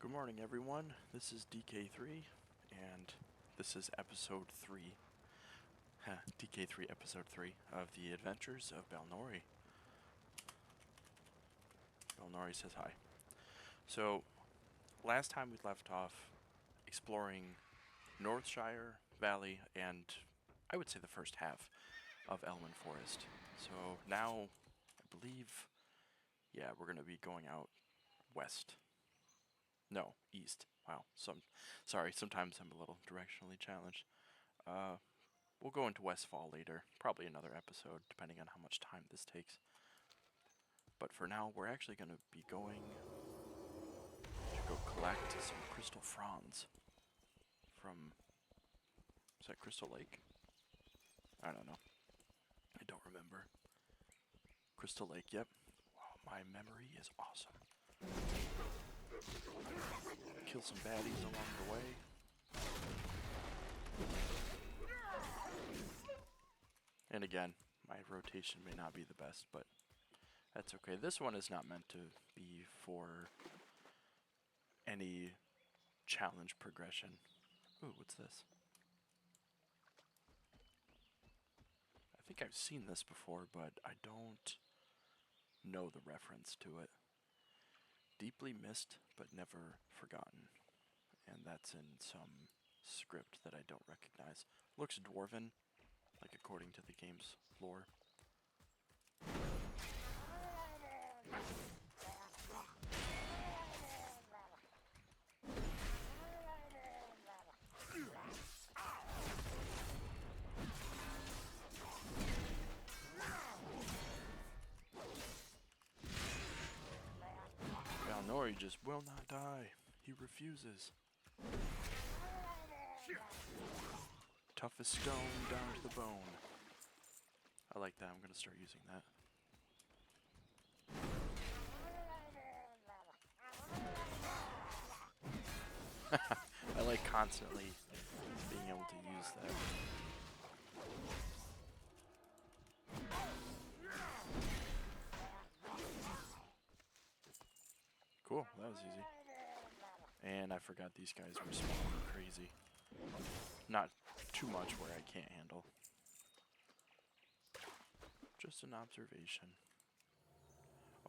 Good morning, everyone. This is DK3, and this is episode 3. DK3 episode 3 of the Adventures of Balnorii. Balnorii says hi. So, last time we left off exploring Northshire Valley and I would say the first half of Elwynn Forest. So now, I believe, we're going to be going out west. No, east. Wow. Sorry, sometimes I'm a little directionally challenged. We'll go into Westfall later, probably another episode, depending on how much time this takes. But for now, we're actually going to be going to go collect some crystal fronds from, is that Crystal Lake? I don't know. I don't remember. Crystal Lake, yep. Wow, my memory is awesome. Kill some baddies along the way. And again, my rotation may not be the best, but that's okay. This one is not meant to be for any challenge progression. Ooh, what's this? I think I've seen this before, but I don't know the reference to it. Deeply missed, but never forgotten. And that's in some script that I don't recognize. Looks dwarven, like according to the game's lore. Balnorii just will not die. He refuses. Tough as stone, down to the bone. I like that. I'm going to start using that. I like constantly being able to use that. Cool, that was easy. And I forgot these guys were small and crazy. Not too much where I can't handle. Just an observation.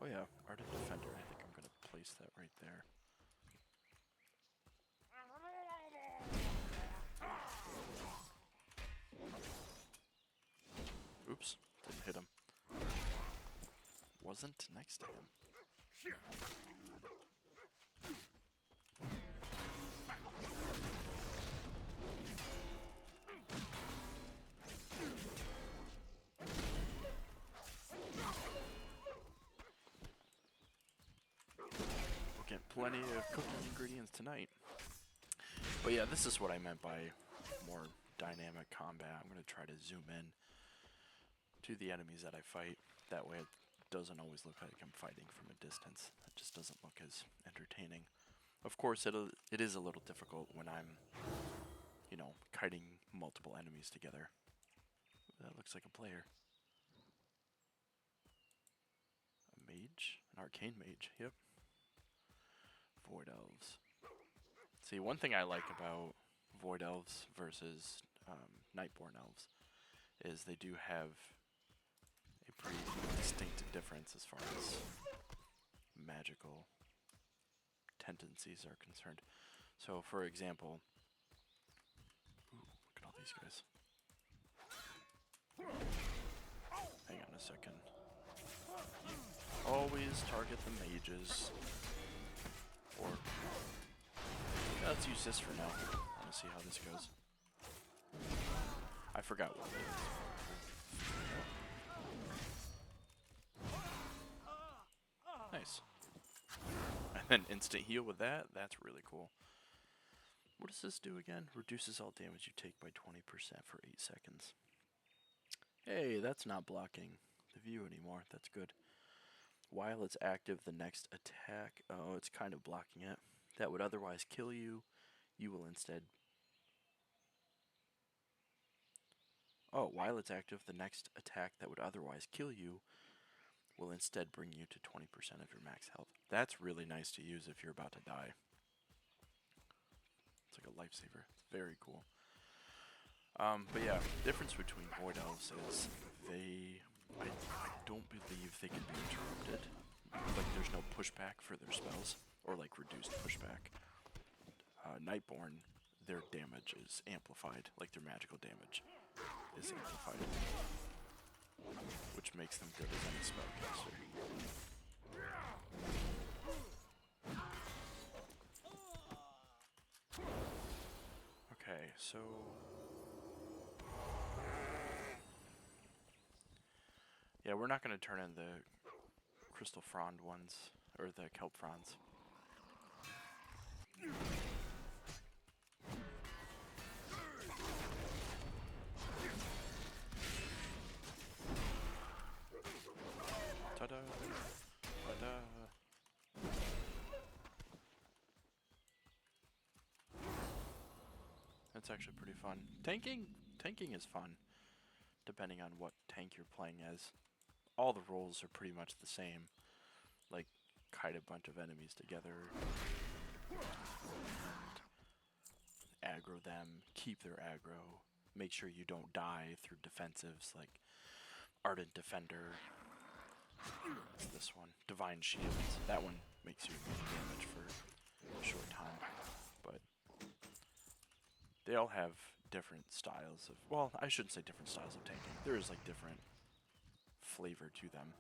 Oh yeah, Ardent Defender. I think I'm going to place that right there. Oops, didn't hit him. Wasn't next to him. We'll get plenty of cooking ingredients tonight. But yeah, this is what I meant by more dynamic combat. I'm going to try to zoom in to the enemies that I fight. That way it doesn't always look like I'm fighting from a distance. It just doesn't look as entertaining. Of course, it is a little difficult when I'm, kiting multiple enemies together. That looks like a player. A mage? An arcane mage, yep. Void elves. See, one thing I like about void elves versus nightborn elves is they do have a pretty distinct difference as far as magical tendencies are concerned. So, for example, ooh, look at all these guys. Hang on a second. Always target the mages. Or, let's use this for now. I want to see how this goes. I forgot what it is. Nice. And then instant heal with that. That's really cool. What does this do again? Reduces all damage you take by 20% for 8 seconds. Hey, that's not blocking the view anymore. That's good. While it's active, the next attack... Oh, it's kind of blocking it. That would otherwise kill you. You will instead... Oh, while it's active, the next attack that would otherwise kill you will instead bring you to 20% of your max health. That's really nice to use if you're about to die. like a lifesaver. Very cool. But yeah, difference between Void Elves is I don't believe they can be interrupted. Like there's no pushback for their spells, or like reduced pushback. Nightborn, their damage is amplified, like their magical damage is amplified, which makes them good as any spellcaster. Okay, so yeah, we're not going to turn in the crystal frond ones, or the kelp fronds. Ta-da! Ta-da! That's actually pretty fun. Tanking is fun, depending on what tank you're playing as. All the roles are pretty much the same. Like, kite a bunch of enemies together, and aggro them, keep their aggro, make sure you don't die through defensives like Ardent Defender. What's this one? Divine Shields. That one makes you immune damage for a short time, but they all have different styles of, well, I shouldn't say different styles of tanking. There is like different flavor to them.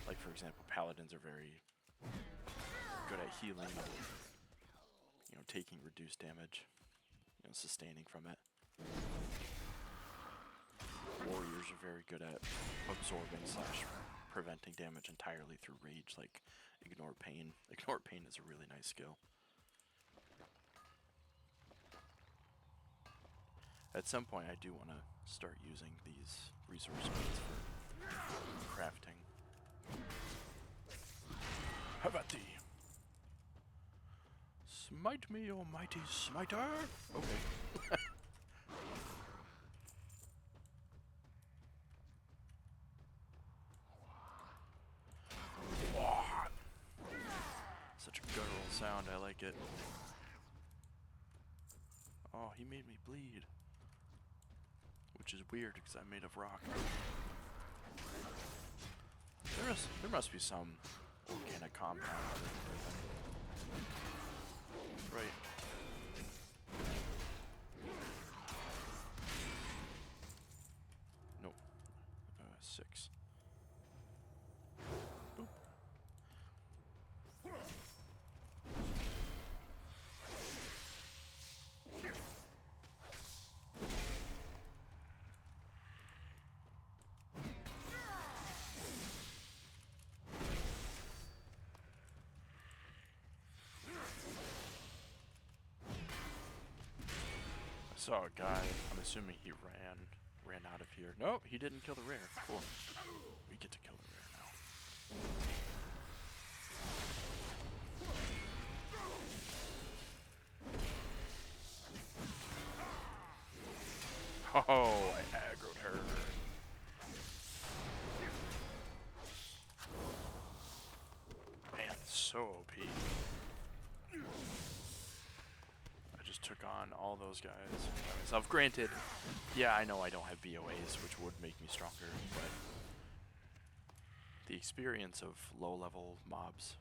Like for example, paladins are very good at healing, you know, taking reduced damage, you know, sustaining from it. Warriors are very good at absorbing / preventing damage entirely through rage, like Ignore Pain. Ignore Pain is a really nice skill. At some point I do want to start using these resource points for crafting. Have at thee! Smite me, O mighty smiter! Okay. Such a guttural sound, I like it. Oh, he made me bleed. Which is weird, because I'm made of rock. There must be some organic compound. Right. Nope. 6. Boop. I saw a guy, I'm assuming he ran out of here. Nope, he didn't kill the rare. Cool. We get to kill the rare now. Oh, I aggroed her. Man, so OP. I just took on all those guys by myself. Granted, yeah, I know I don't have BOAs, which would make me stronger, but the experience of low-level mobs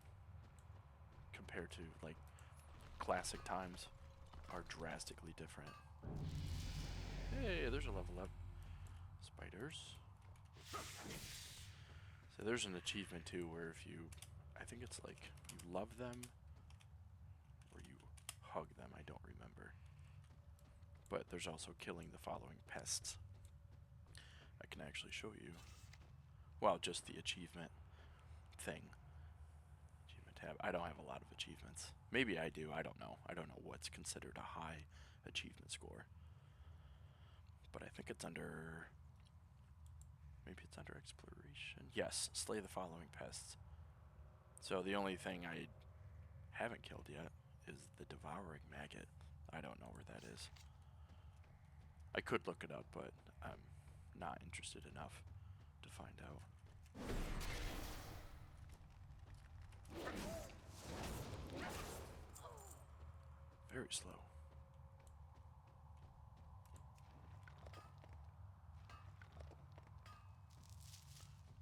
compared to, like, classic times are drastically different. Hey, there's a level up. Spiders. So there's an achievement too where if you, I think it's like you love them or you hug them, I don't remember. But there's also killing the following pests. I can actually show you, well, just the achievement thing. Achievement tab. I don't have a lot of achievements. Maybe I do, I don't know. I don't know what's considered a high achievement score. But I think it's under, maybe it's under exploration. Yes, slay the following pests. So the only thing I haven't killed yet is the devouring maggot. I don't know where that is. I could look it up, but I'm not interested enough to find out. Very slow.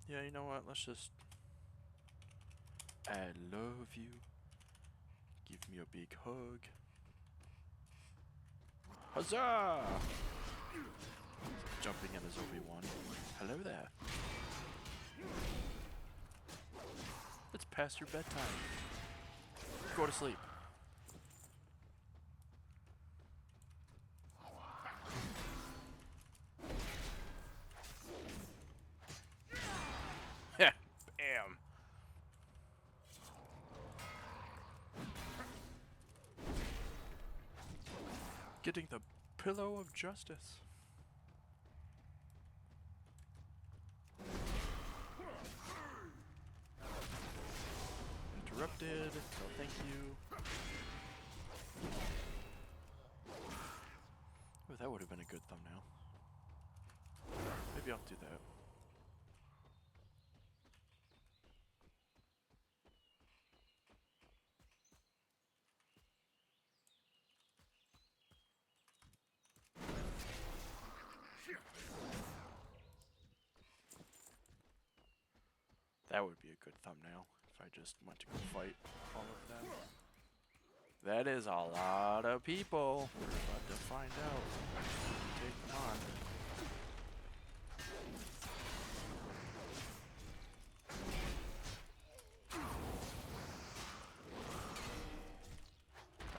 Yeah, you know what? Let's just... I love you. Give me a big hug. Huzzah! Jumping in as Obi-Wan. Hello there. It's past your bedtime. Go to sleep. Yeah, bam. Getting the pillow of justice. Interrupted. No, thank you. Oh, that would have been a good thumbnail. Maybe I'll do that. That would be a good thumbnail if I just went to go fight all of them. That is a lot of people. We're about to find out. Taking on.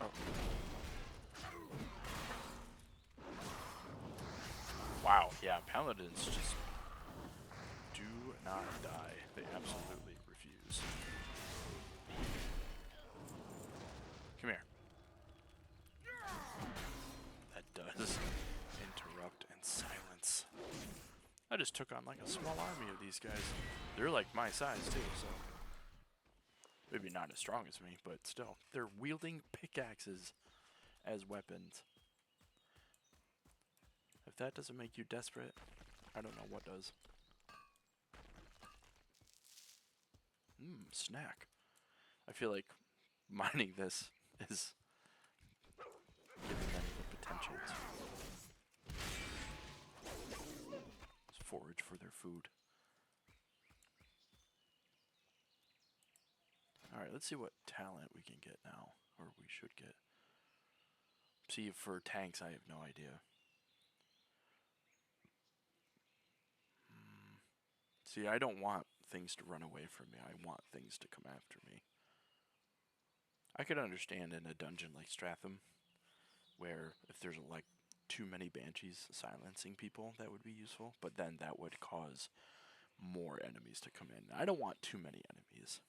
Oh. Wow, yeah, paladins just do not die. They absolutely refuse. Come here. That does interrupt and silence. I just took on like a small army of these guys. They're like my size too, so maybe not as strong as me, but still. They're wielding pickaxes as weapons. If that doesn't make you desperate, I don't know what does. Snack. I feel like mining this is giving them the potential to forage for their food. Alright, let's see what talent we can get now, or we should get. See, for tanks, I have no idea. See, I don't want things to run away from me. I want things to come after me. I could understand in a dungeon like Stratham, where if there's like too many banshees silencing people, that would be useful, but then that would cause more enemies to come in. I don't want too many enemies.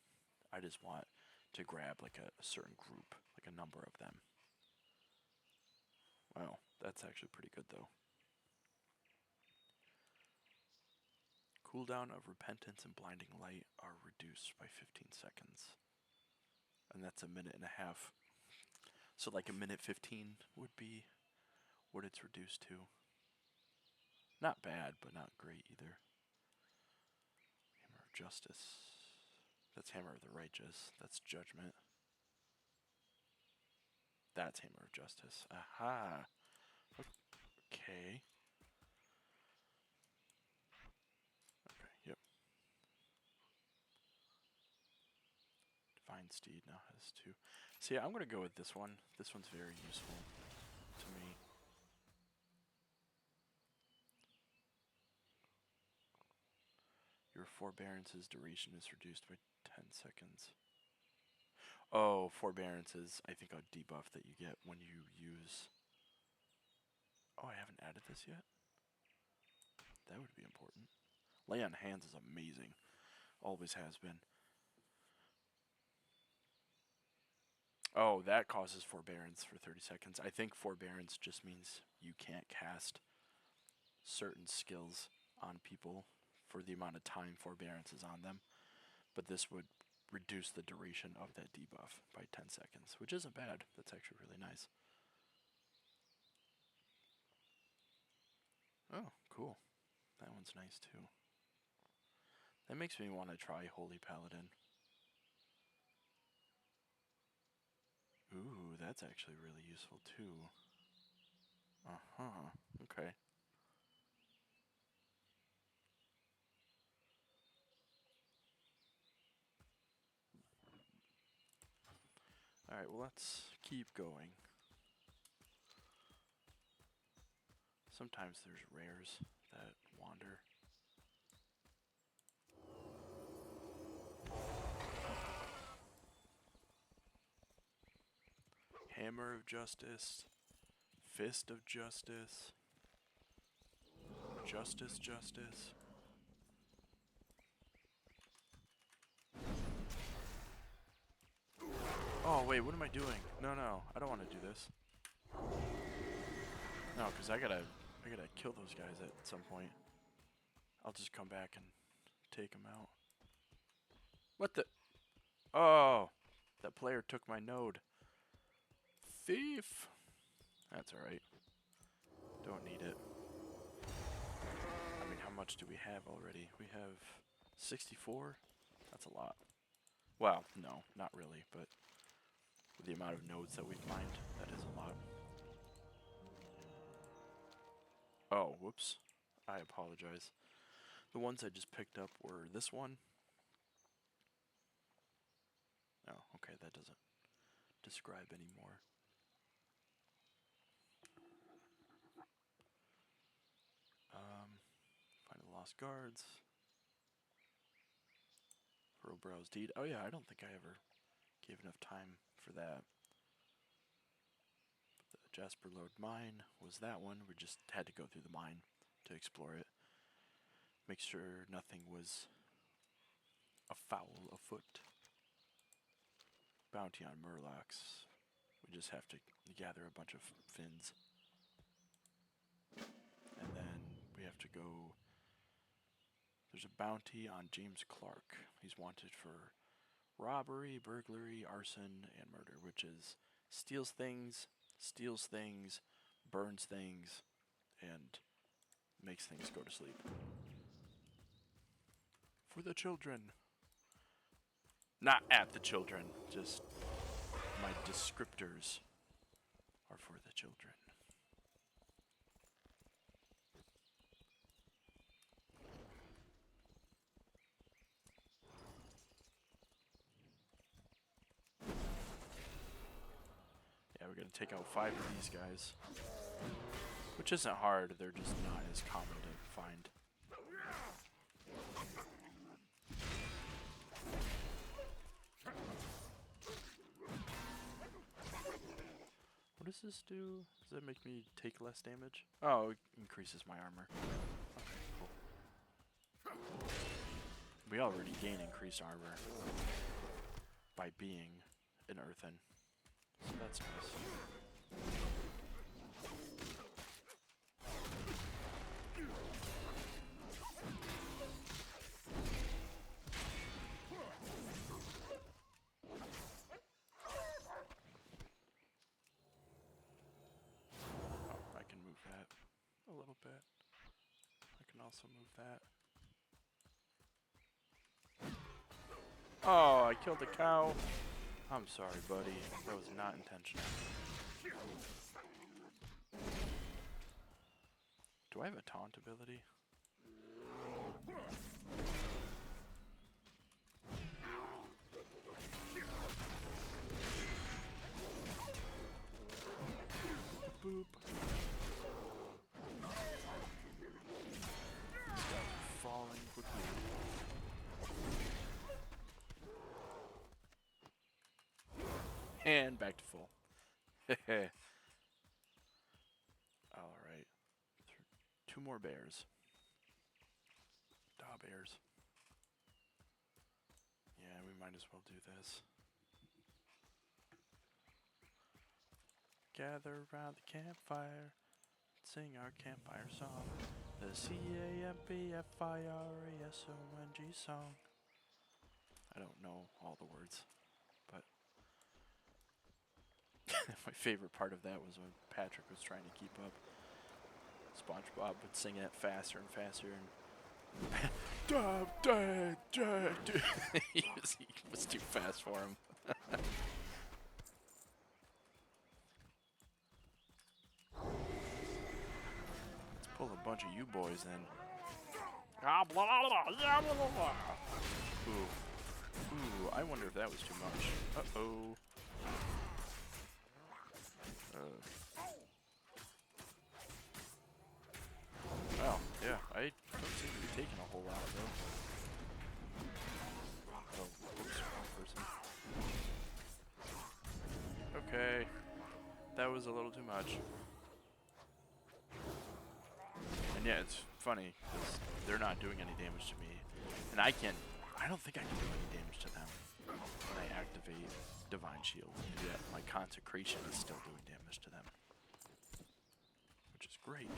I just want to grab like a certain group, like a number of them. Wow, that's actually pretty good though. Cooldown of Repentance and Blinding Light are reduced by 15 seconds. And that's a minute and a half. So like a minute 15 would be what it's reduced to. Not bad, but not great either. Hammer of Justice. That's Hammer of the Righteous. That's Judgment. That's Hammer of Justice. Aha! Okay. Okay, yep. Divine Steed now has 2. See, I'm going to go with this one. This one's very useful to me. Your forbearance's duration is reduced by 10 seconds. Oh, forbearance is, I think, a debuff that you get when you use... Oh, I haven't added this yet? That would be important. Lay on Hands is amazing. Always has been. Oh, that causes forbearance for 30 seconds. I think forbearance just means you can't cast certain skills on people for the amount of time forbearance is on them. But this would reduce the duration of that debuff by 10 seconds, which isn't bad. That's actually really nice. Oh, cool. That one's nice too. That makes me want to try Holy Paladin. Ooh, that's actually really useful too. Uh-huh. Okay. Alright, well let's keep going. Sometimes there's rares that wander. Hammer of Justice. Fist of Justice. Justice, Justice. Oh, wait, what am I doing? No, no, I don't want to do this. No, because I gotta kill those guys at some point. I'll just come back and take them out. What the? Oh, that player took my node. Thief! That's alright. Don't need it. I mean, how much do we have already? We have 64? That's a lot. Well, no, not really, but with the amount of nodes that we've mined, that is a lot. Oh, whoops. I apologize. The ones I just picked up were this one. Oh, okay, that doesn't describe anymore. Find the lost guards. Browse deed. Oh yeah, I don't think I ever gave enough time for that. The Jasper Lode mine was that one. We just had to go through the mine to explore it. Make sure nothing was afoul afoot. Bounty on Murlocs. We just have to gather a bunch of fins. And then we have to go... There's a bounty on James Clark. He's wanted for robbery, burglary, arson, and murder, which is steals things, burns things, and makes things go to sleep. For the children. Not at the children, just my descriptors are for the children. Yeah, we're gonna take out 5 of these guys. Which isn't hard, they're just not as common to find. What does this do? Does that make me take less damage? Oh, it increases my armor. Okay, cool. We already gain increased armor by being an earthen. So that's nice. Oh, I can move that a little bit. I can also move that. Oh, I killed a cow. I'm sorry, buddy. That was not intentional. Do I have a taunt ability? Boop. Falling quickly. And back to full. Alright. 2 more bears. Bears. Yeah, we might as well do this. Gather around the campfire, sing our campfire song. The CAMPFIRESONG song. I don't know all the words, but my favorite part of that was when Patrick was trying to keep up. SpongeBob would sing it faster and faster, and he was too fast for him. Pull a bunch of you boys then. Ooh. Ooh, I wonder if that was too much. Uh-oh. Well, yeah, I don't seem to be taking a whole lot, though. Oh, oops, wrong person. Okay, that was a little too much. And yeah, it's funny, because they're not doing any damage to me. And I don't think I can do any damage to them when I activate Divine Shield. And yet my Consecration is still doing damage to them. Which is great.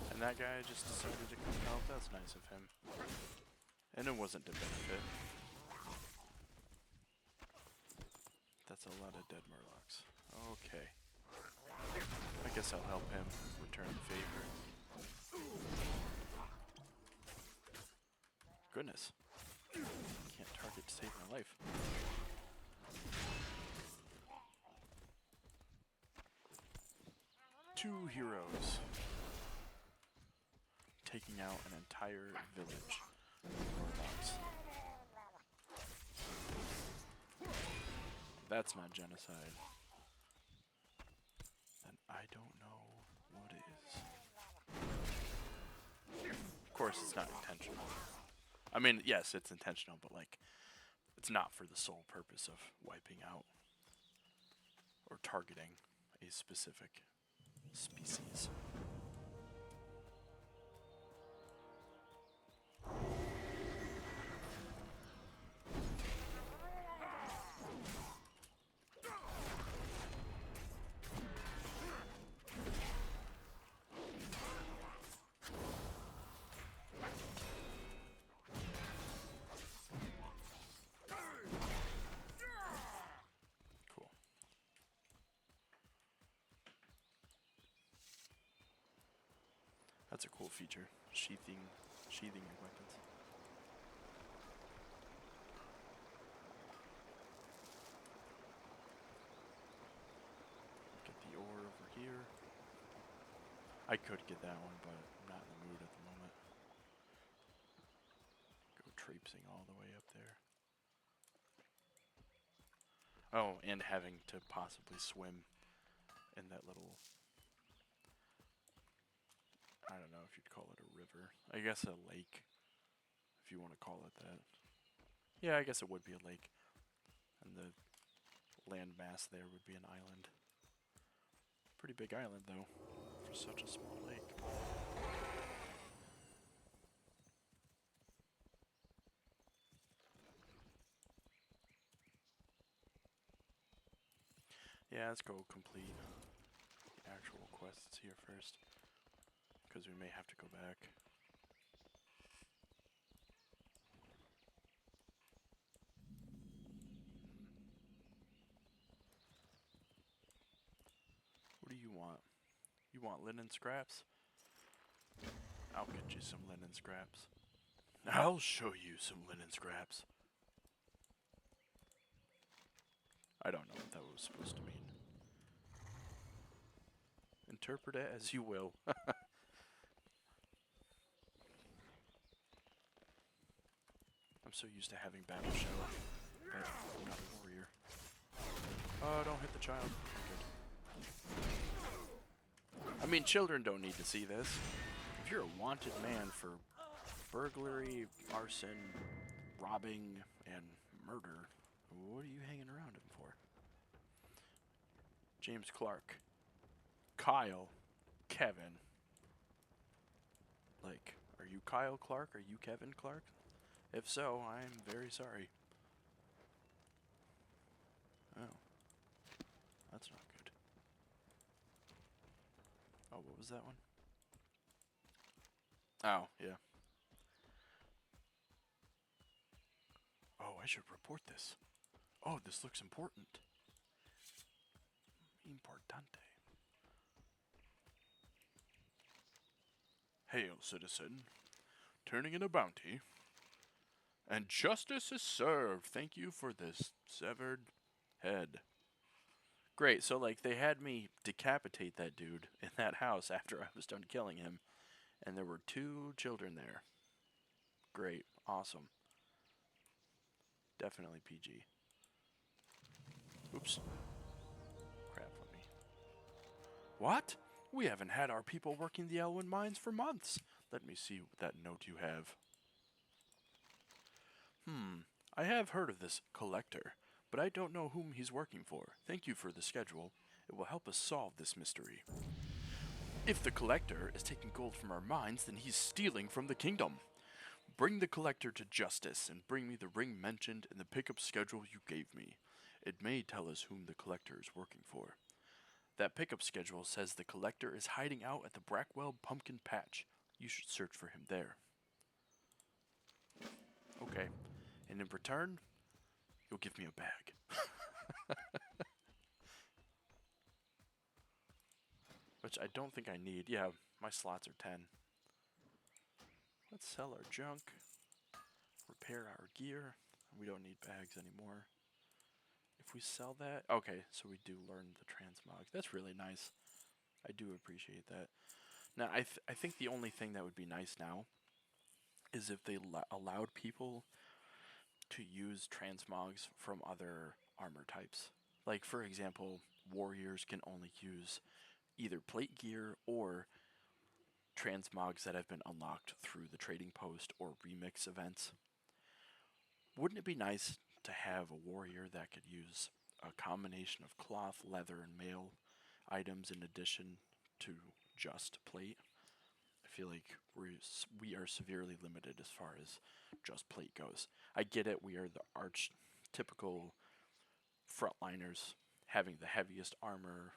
And that guy just decided to come help. That's nice of him. And it wasn't to benefit. That's a lot of dead Murlocs. Okay. I guess I'll help him return the favor. Goodness. Can't target to save my life. Two heroes. Taking out an entire village of Murlocs. That's not genocide. Then I don't know what is. Of course, it's not intentional. I mean, yes, it's intentional, but like, it's not for the sole purpose of wiping out or targeting a specific species. Cool. That's a cool feature. Sheathing your weapons. Get the ore over here. I could get that one, but I'm not in the mood at the moment. Go traipsing all the way up there. Oh, and having to possibly swim in that little, I don't know if you'd call it a river. I guess a lake, if you want to call it that. Yeah, I guess it would be a lake. And the land mass there would be an island. Pretty big island, though, for such a small lake. Yeah, let's go complete the actual quests here first, because we may have to go back. What do you want? You want linen scraps? I'll get you some linen scraps. I'll show you some linen scraps. I don't know what that was supposed to mean. Interpret it as you will. I'm so used to having battle show, but I'm not a warrior. Oh, don't hit the child. Good. I mean, children don't need to see this. If you're a wanted man for burglary, arson, robbing, and murder, what are you hanging around him for? James Clark. Kyle. Kevin. Like, are you Kyle Clark? Are you Kevin Clark? If so, I'm very sorry. Oh. That's not good. Oh, what was that one? Oh, yeah. Oh, I should report this. Oh, this looks important. Importante. Hail, citizen. Turning in a bounty. And justice is served. Thank you for this severed head. Great, so like they had me decapitate that dude in that house after I was done killing him, and there were 2 children there. Great, awesome. Definitely PG. Oops. Crap on me. What? We haven't had our people working the Elwynn mines for months. Let me see that note you have. I have heard of this collector, but I don't know whom he's working for. Thank you for the schedule. It will help us solve this mystery. If the collector is taking gold from our mines, then he's stealing from the kingdom. Bring the collector to justice and bring me the ring mentioned in the pickup schedule you gave me. It may tell us whom the collector is working for. That pickup schedule says the collector is hiding out at the Brackwell Pumpkin Patch. You should search for him there. Okay. And in return, you'll give me a bag. Which I don't think I need. Yeah, my slots are 10. Let's sell our junk. Repair our gear. We don't need bags anymore. If we sell that... Okay, so we do learn the transmog. That's really nice. I do appreciate that. Now, I think the only thing that would be nice now is if they allowed people to use transmogs from other armor types. Like, for example, warriors can only use either plate gear or transmogs that have been unlocked through the trading post or remix events. Wouldn't it be nice to have a warrior that could use a combination of cloth, leather, and mail items in addition to just plate? I feel like we are severely limited as far as just plate goes. I get it, we are the arch typical frontliners having the heaviest armor,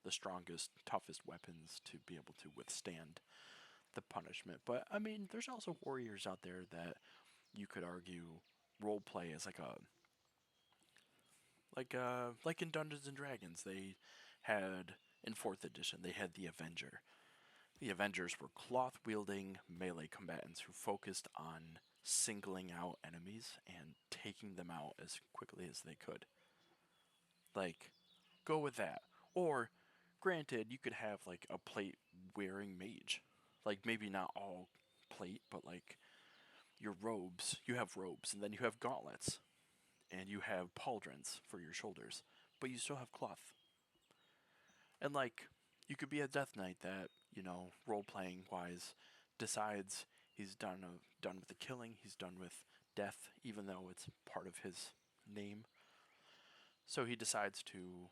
the strongest, toughest weapons to be able to withstand the punishment. But I mean, there's also warriors out there that you could argue roleplay as like in Dungeons and Dragons. They had in 4th edition they had the Avenger. The Avengers were cloth-wielding melee combatants who focused on singling out enemies and taking them out as quickly as they could. Like, go with that. Or, granted, you could have like a plate-wearing mage. Like, maybe not all plate, but like your robes. You have robes, and then you have gauntlets, and you have pauldrons for your shoulders, but you still have cloth. And like, you could be a Death Knight that, role playing wise, decides he's done with the killing, he's done with death, even though it's part of his name. So he decides to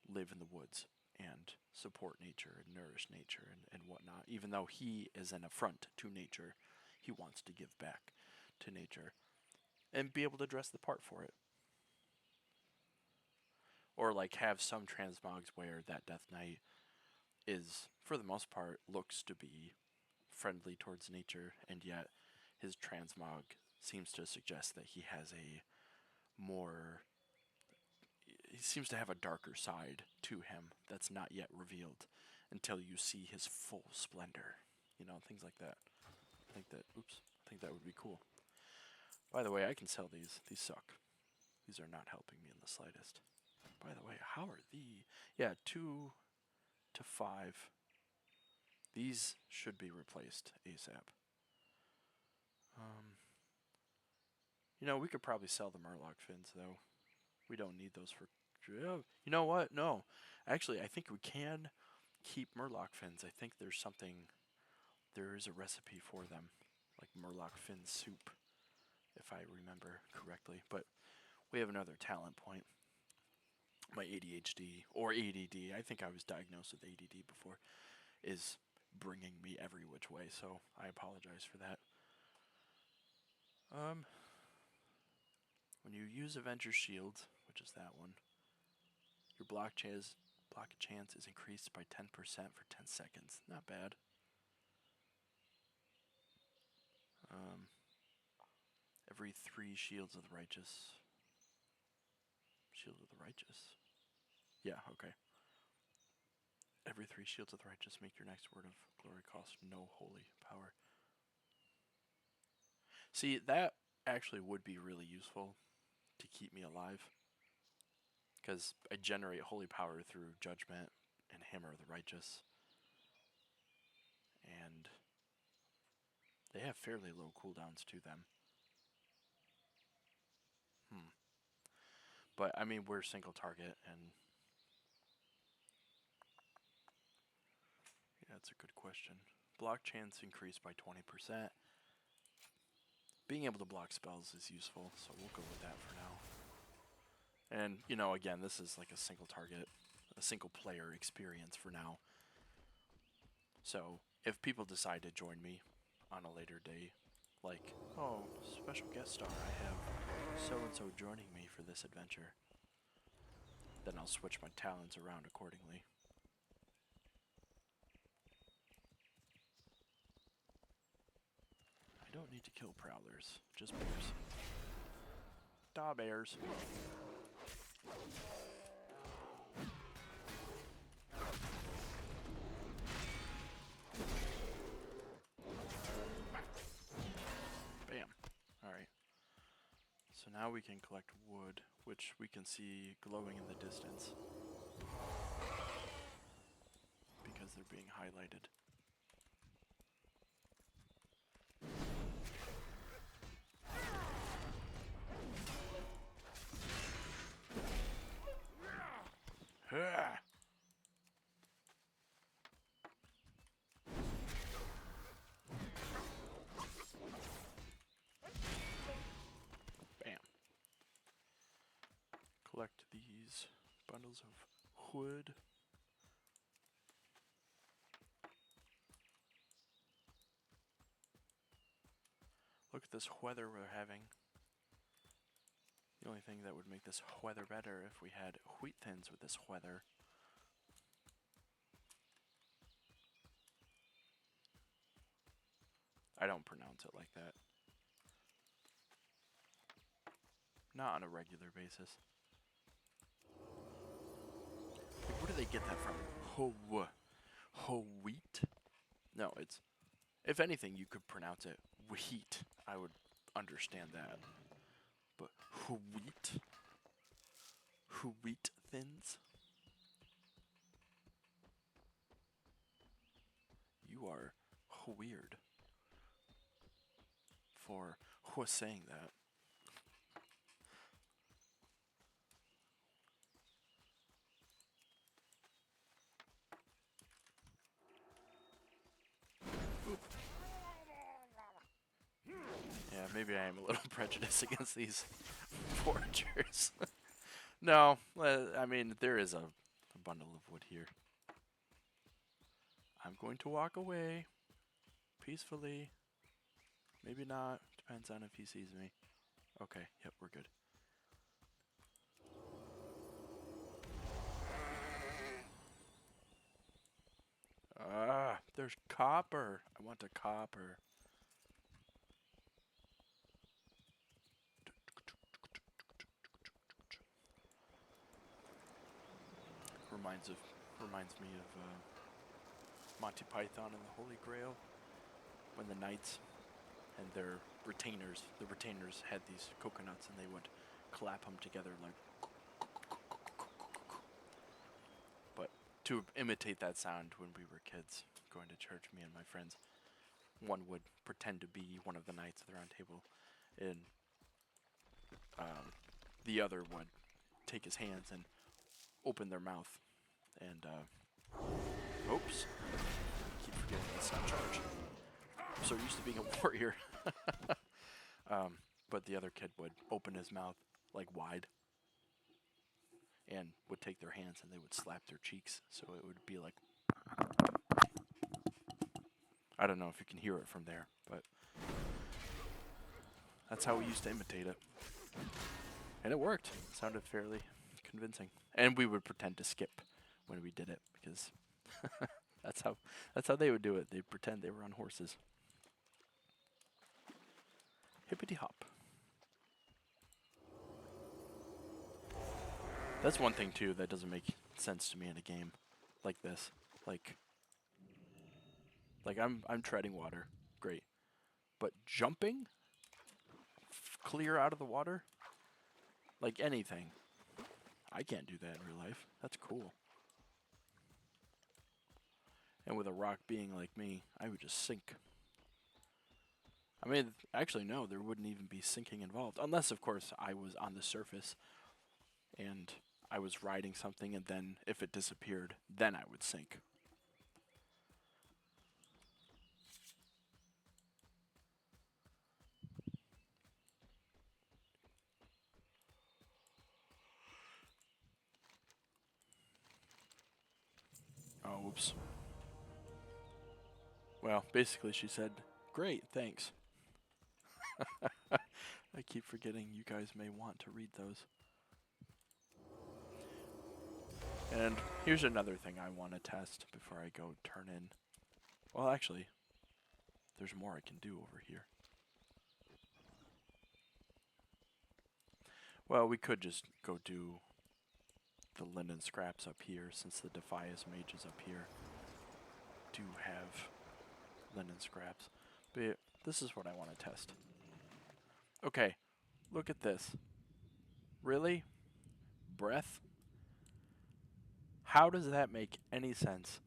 live in the woods and support nature and nourish nature and whatnot. Even though he is an affront to nature, he wants to give back to nature and be able to dress the part for it. Or like have some transmogs where that Death Knight is, for the most part, looks to be friendly towards nature, and yet his transmog seems to suggest that he has a more... He seems to have a darker side to him that's not yet revealed until you see his full splendor. Things like that. I think that would be cool. By the way, I can sell these. These suck. These are not helping me in the slightest. By the way, how are these? Yeah, 2 to 5. These should be replaced ASAP. We could probably sell the Murloc fins, though. We don't need those for... You know what? No. Actually, I think we can keep Murloc fins. I think there's something... There is a recipe for them. Like Murloc fin soup, if I remember correctly. But we have another talent point. My ADHD, or ADD, I think I was diagnosed with ADD before, is bringing me every which way, so I apologize for that. When you use Avenger Shield, which is that one, your block chance is increased by 10% for 10 seconds. Not bad. Every 3 shields of the righteous. Shield of the righteous. Yeah, okay. Every 3 shields of the righteous make your next word of glory cost no holy power. See, that actually would be really useful to keep me alive. Because I generate holy power through judgment and hammer of the righteous. And they have fairly low cooldowns to them. But, I mean, we're single target, and yeah, that's a good question. Block chance increased by 20%. Being able to block spells is useful, so we'll go with that for now. And, you know, again, this is like a single target, a single player experience for now. So, if people decide to join me on a later day, like, oh, special guest star, I have so-and-so joining me for this adventure, then I'll switch my talents around accordingly. I don't need to kill prowlers, just bears. Da bears. Bam. Alright. So now we can collect wood, which we can see glowing in the distance. Because they're being highlighted. Bam. Collect these bundles of wood. Look at this weather we're having. The only thing that would make this weather better if we had wheat thins with this weather. I don't pronounce it like that. Not on a regular basis. Like, where do they get that from? Wheat? No, it's... If anything, you could pronounce it wheat. I would understand that. But wheat? Wheat thins? You are weird for saying that. Oop. Yeah, maybe I am a little prejudiced against these foragers. No, I mean, there is a bundle of wood here. I'm going to walk away peacefully. Maybe not. Depends on if he sees me. Okay, yep, we're good. Ah, there's copper. I want a copper. Reminds me of Monty Python and the Holy Grail, when the knights and their retainers, the retainers had these coconuts and they would clap them together like. But to imitate that sound when we were kids, going to church, me and my friends, one would pretend to be one of the knights of the round table, and the other would take his hands and open their mouth, and oops, keep forgetting it's not charged. I'm so used to being a warrior. But the other kid would open his mouth like wide and would take their hands and they would slap their cheeks, so it would be like, I don't know if you can hear it from there, but that's how we used to imitate it. And it worked. It sounded fairly convincing. And we would pretend to skip when we did it, because that's how they would do it. They'd pretend they were on horses. Hippity hop. That's one thing too that doesn't make sense to me in a game like this. Like I'm treading water. Great. But jumping clear out of the water? Like anything. I can't do that in real life. That's cool. And with a rock being like me, I would just sink. I mean, actually, no, there wouldn't even be sinking involved. Unless, of course, I was on the surface and I was riding something, and then if it disappeared, then I would sink. Oh, whoops. Well, basically she said, "Great, thanks." I keep forgetting you guys may want to read those. And here's another thing I want to test before I go turn in. Well, actually, there's more I can do over here. Well, we could just go do the linen scraps up here, since the Defias mages up here do have linen scraps. But this is what I want to test. Okay, look at this. Really? Breath? How does that make any sense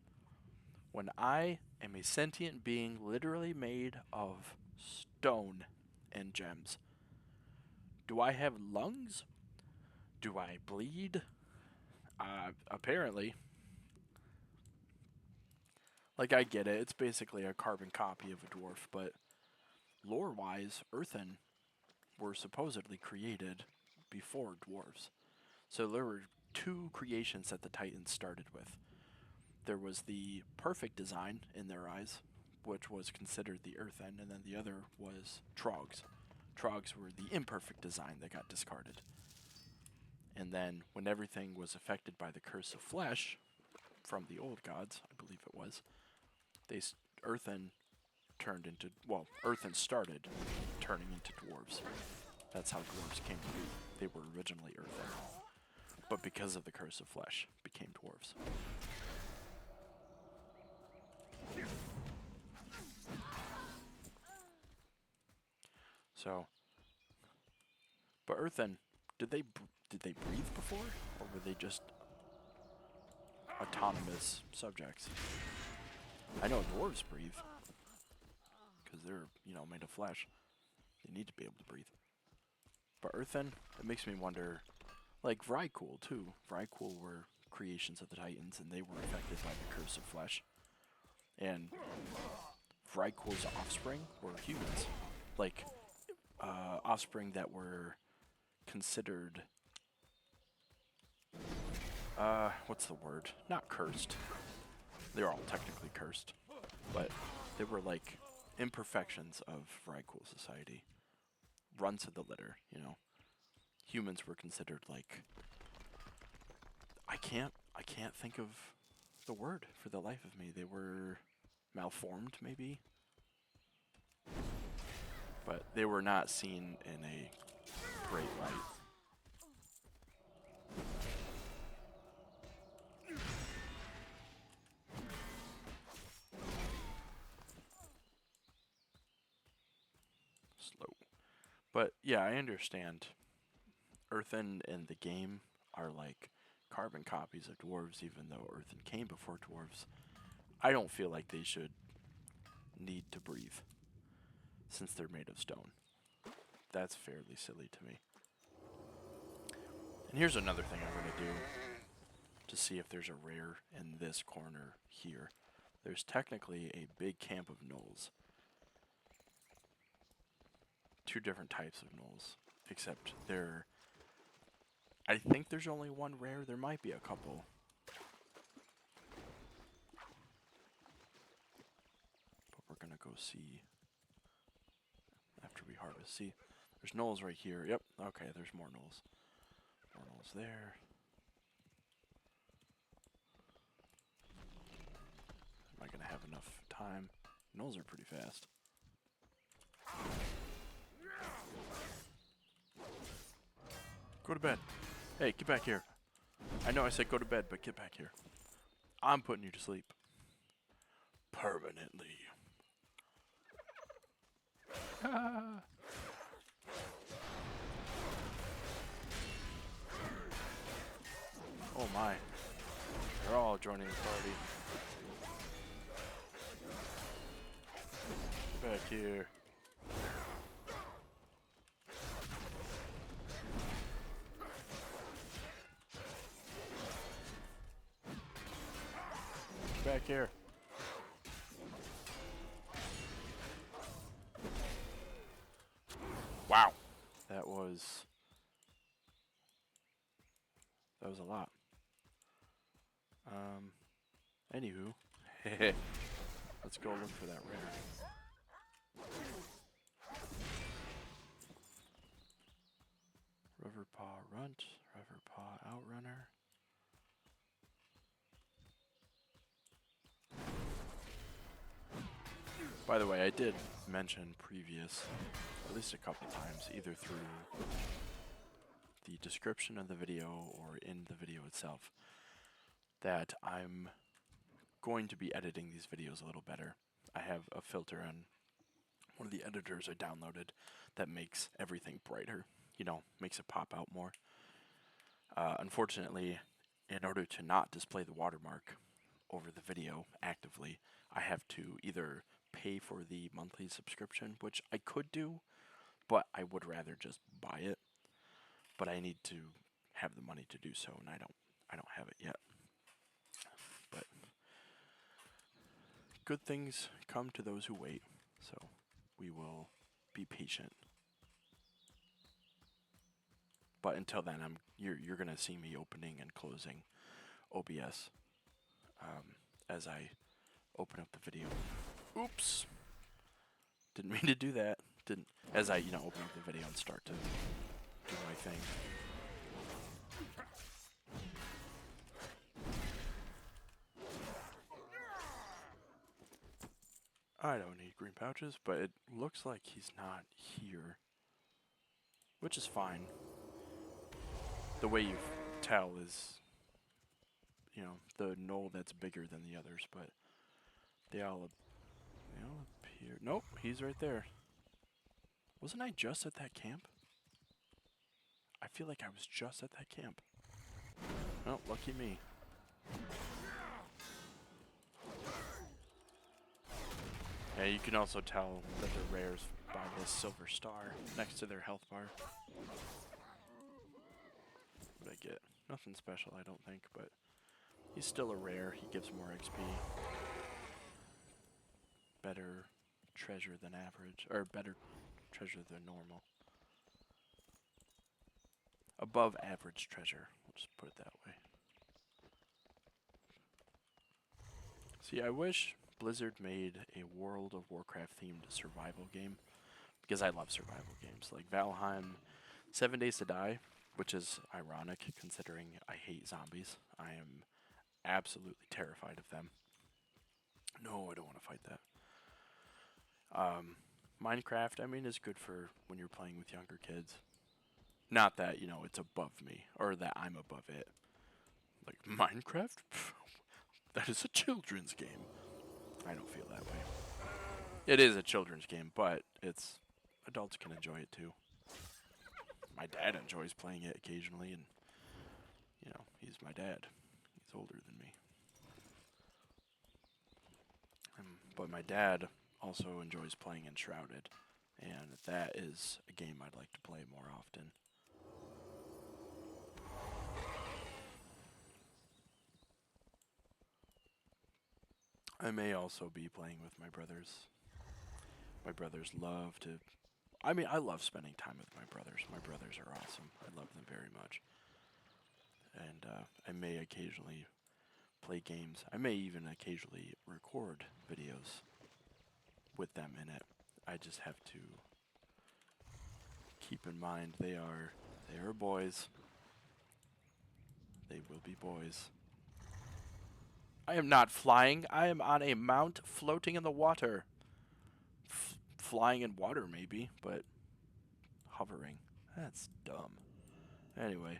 when I am a sentient being literally made of stone and gems? Do I have lungs? Do I bleed? Apparently. Like, I get it. It's basically a carbon copy of a dwarf, but lore-wise, earthen were supposedly created before dwarves. So there were two creations that the Titans started with. There was the perfect design in their eyes, which was considered the earthen, and then the other was trogs. Trogs were the imperfect design that got discarded. And then when everything was affected by the curse of flesh from the old gods, I believe it was, earthen turned into, well, earthen started turning into dwarves. That's how dwarves came to be. They were originally earthen, but because of the curse of flesh, became dwarves. So, but earthen, did they breathe before, or were they just autonomous subjects? I know dwarves breathe, because they're, made of flesh. They need to be able to breathe. But earthen, it makes me wonder, like Vrykul too. Vrykul were creations of the Titans, and they were affected by the curse of flesh. And Vrykul's offspring were humans. Like, offspring that were considered, what's the word? Not cursed. They're all technically cursed. But they were like imperfections of Vrykul society. Runs of the litter, Humans were considered like, I can't think of the word for the life of me. They were malformed, maybe? But they were not seen in a great light. Slow. But yeah, I understand. Earthen in the game are like carbon copies of dwarves, even though Earthen came before dwarves. I don't feel like they should need to breathe, since they're made of stone. That's fairly silly to me. And here's another thing I'm going to do to see if there's a rare in this corner here. There's technically a big camp of gnolls. Two different types of gnolls, except I think there's only one rare. There might be a couple. But we're going to go see after we harvest. See, there's gnolls right here. Yep, okay, there's more gnolls. More gnolls there. Am I going to have enough time? Gnolls are pretty fast. Go to bed. Hey, get back here. I know I said go to bed, but get back here. I'm putting you to sleep. permanently. Ah. Oh my. They're all joining the party. Get back here. Get back here. Wow. That was a lot. Anywho. Let's go look for that rare. Riverpaw Runt, Riverpaw Outrunner. By the way, I did mention previous, at least a couple times, either through the description of the video or in the video itself, that I'm going to be editing these videos a little better. I have a filter on one of the editors I downloaded that makes everything brighter, you know, makes it pop out more. Unfortunately, in order to not display the watermark over the video actively, I have to either pay for the monthly subscription, which I could do, but I would rather just buy it. But I need to have the money to do so, and I don't have it yet. But good things come to those who wait, so we will be patient. But until then, you're gonna see me opening and closing OBS as I open up the video. Oops, didn't mean to do that. Didn't as I open up the video and start to do my thing. I don't need green pouches, but it looks like he's not here, which is fine. The way you tell is, the gnoll that's bigger than the others, but they all appear. Nope, he's right there. Wasn't I just at that camp? I feel like I was just at that camp. Oh, lucky me. Yeah, you can also tell that they're rares by this silver star next to their health bar. What I get? Nothing special, I don't think, but he's still a rare. He gives more XP. Better treasure than average, or better treasure than normal. Above average treasure, we'll just put it that way. See, I wish Blizzard made a World of Warcraft themed survival game, because I love survival games like Valheim, 7 Days to Die, which is ironic considering I hate zombies. I am absolutely terrified of them. No, I don't want to fight that. Minecraft, I mean, is good for when you're playing with younger kids. Not that, it's above me, or that I'm above it. Like, Minecraft? That is a children's game. I don't feel that way. It is a children's game, but adults can enjoy it too. My dad enjoys playing it occasionally, and, he's my dad. He's older than me. But my dad also enjoys playing Enshrouded, and that is a game I'd like to play more often. I may also be playing with my brothers. My brothers love to... I mean, I love spending time with my brothers. My brothers are awesome. I love them very much. And I may occasionally play games. I may even occasionally record videos with them in it. I just have to keep in mind they are boys. They will be boys. I am not flying. I am on a mount floating in the water. Flying in water, maybe, but hovering. That's dumb. Anyway.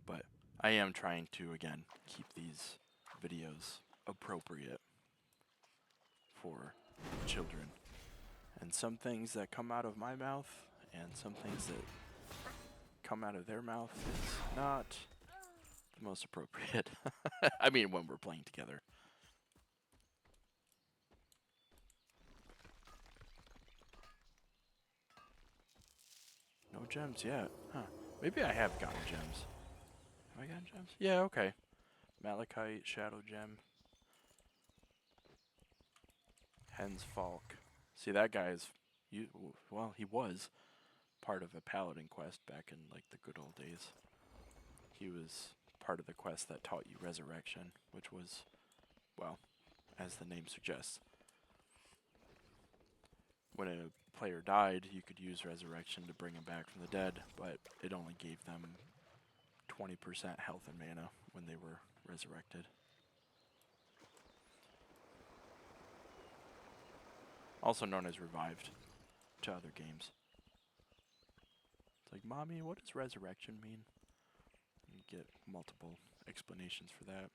But I am trying to, again, keep these videos appropriate for children. And some things that come out of my mouth and some things that come out of their mouth is not the most appropriate. I mean, when we're playing together. No gems yet. Huh. Maybe I have gotten gems. Have I gotten gems? Yeah, okay. Malachite, Shadow Gem. Hen's Falk. See, that guy's... well, he was part of a paladin quest back in, like, the good old days. He was part of the quest that taught you resurrection, which was, well, as the name suggests. When a player died, you could use resurrection to bring him back from the dead, but it only gave them 20% health and mana when they were resurrected. Also known as revived to other games. It's like, Mommy, what does resurrection mean? You get multiple explanations for that.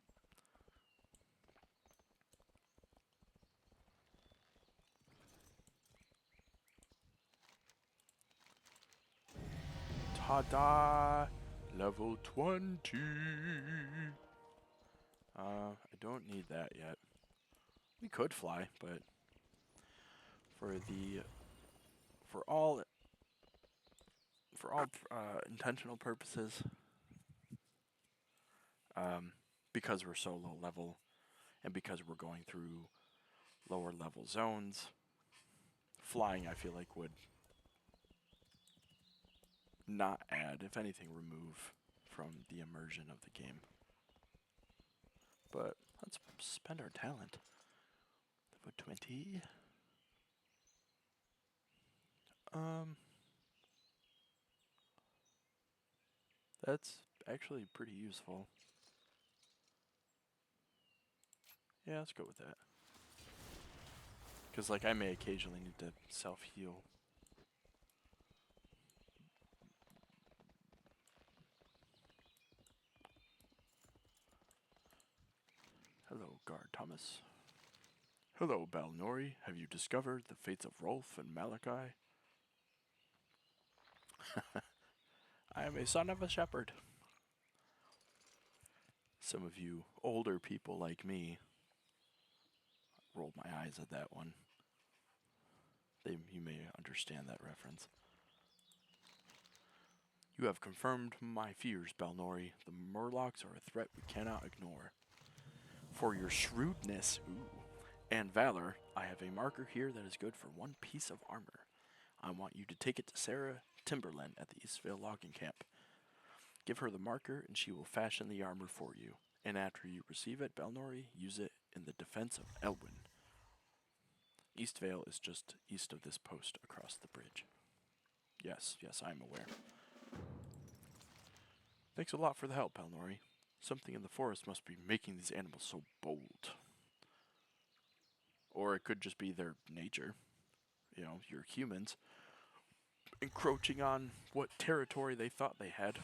Ta-da! Level 20! I don't need that yet. We could fly, but for all intentional purposes, because we're so low level, and because we're going through lower level zones, flying I feel like would not add, if anything, remove from the immersion of the game. But let's spend our talent. Level 20. That's actually pretty useful. Yeah, let's go with that. Because, like, I may occasionally need to self-heal. Hello, Guard Thomas. Hello, Balnorii. Have you discovered the fates of Rolf and Malachi? I am a son of a shepherd. Some of you older people like me rolled my eyes at that one. You may understand that reference. You have confirmed my fears, Balnorii. The Murlocs are a threat we cannot ignore. For your shrewdness, and valor, I have a marker here that is good for one piece of armor. I want you to take it to Sarah Timberland at the Eastvale logging camp. Give her the marker and she will fashion the armor for you. And after you receive it, Balnorii, use it in the defense of Elwynn. Eastvale is just east of this post across the bridge. Yes, I'm aware. Thanks a lot for the help, Balnorii. Something in the forest must be making these animals so bold. Or it could just be their nature. You know, you're humans encroaching on what territory they thought they had.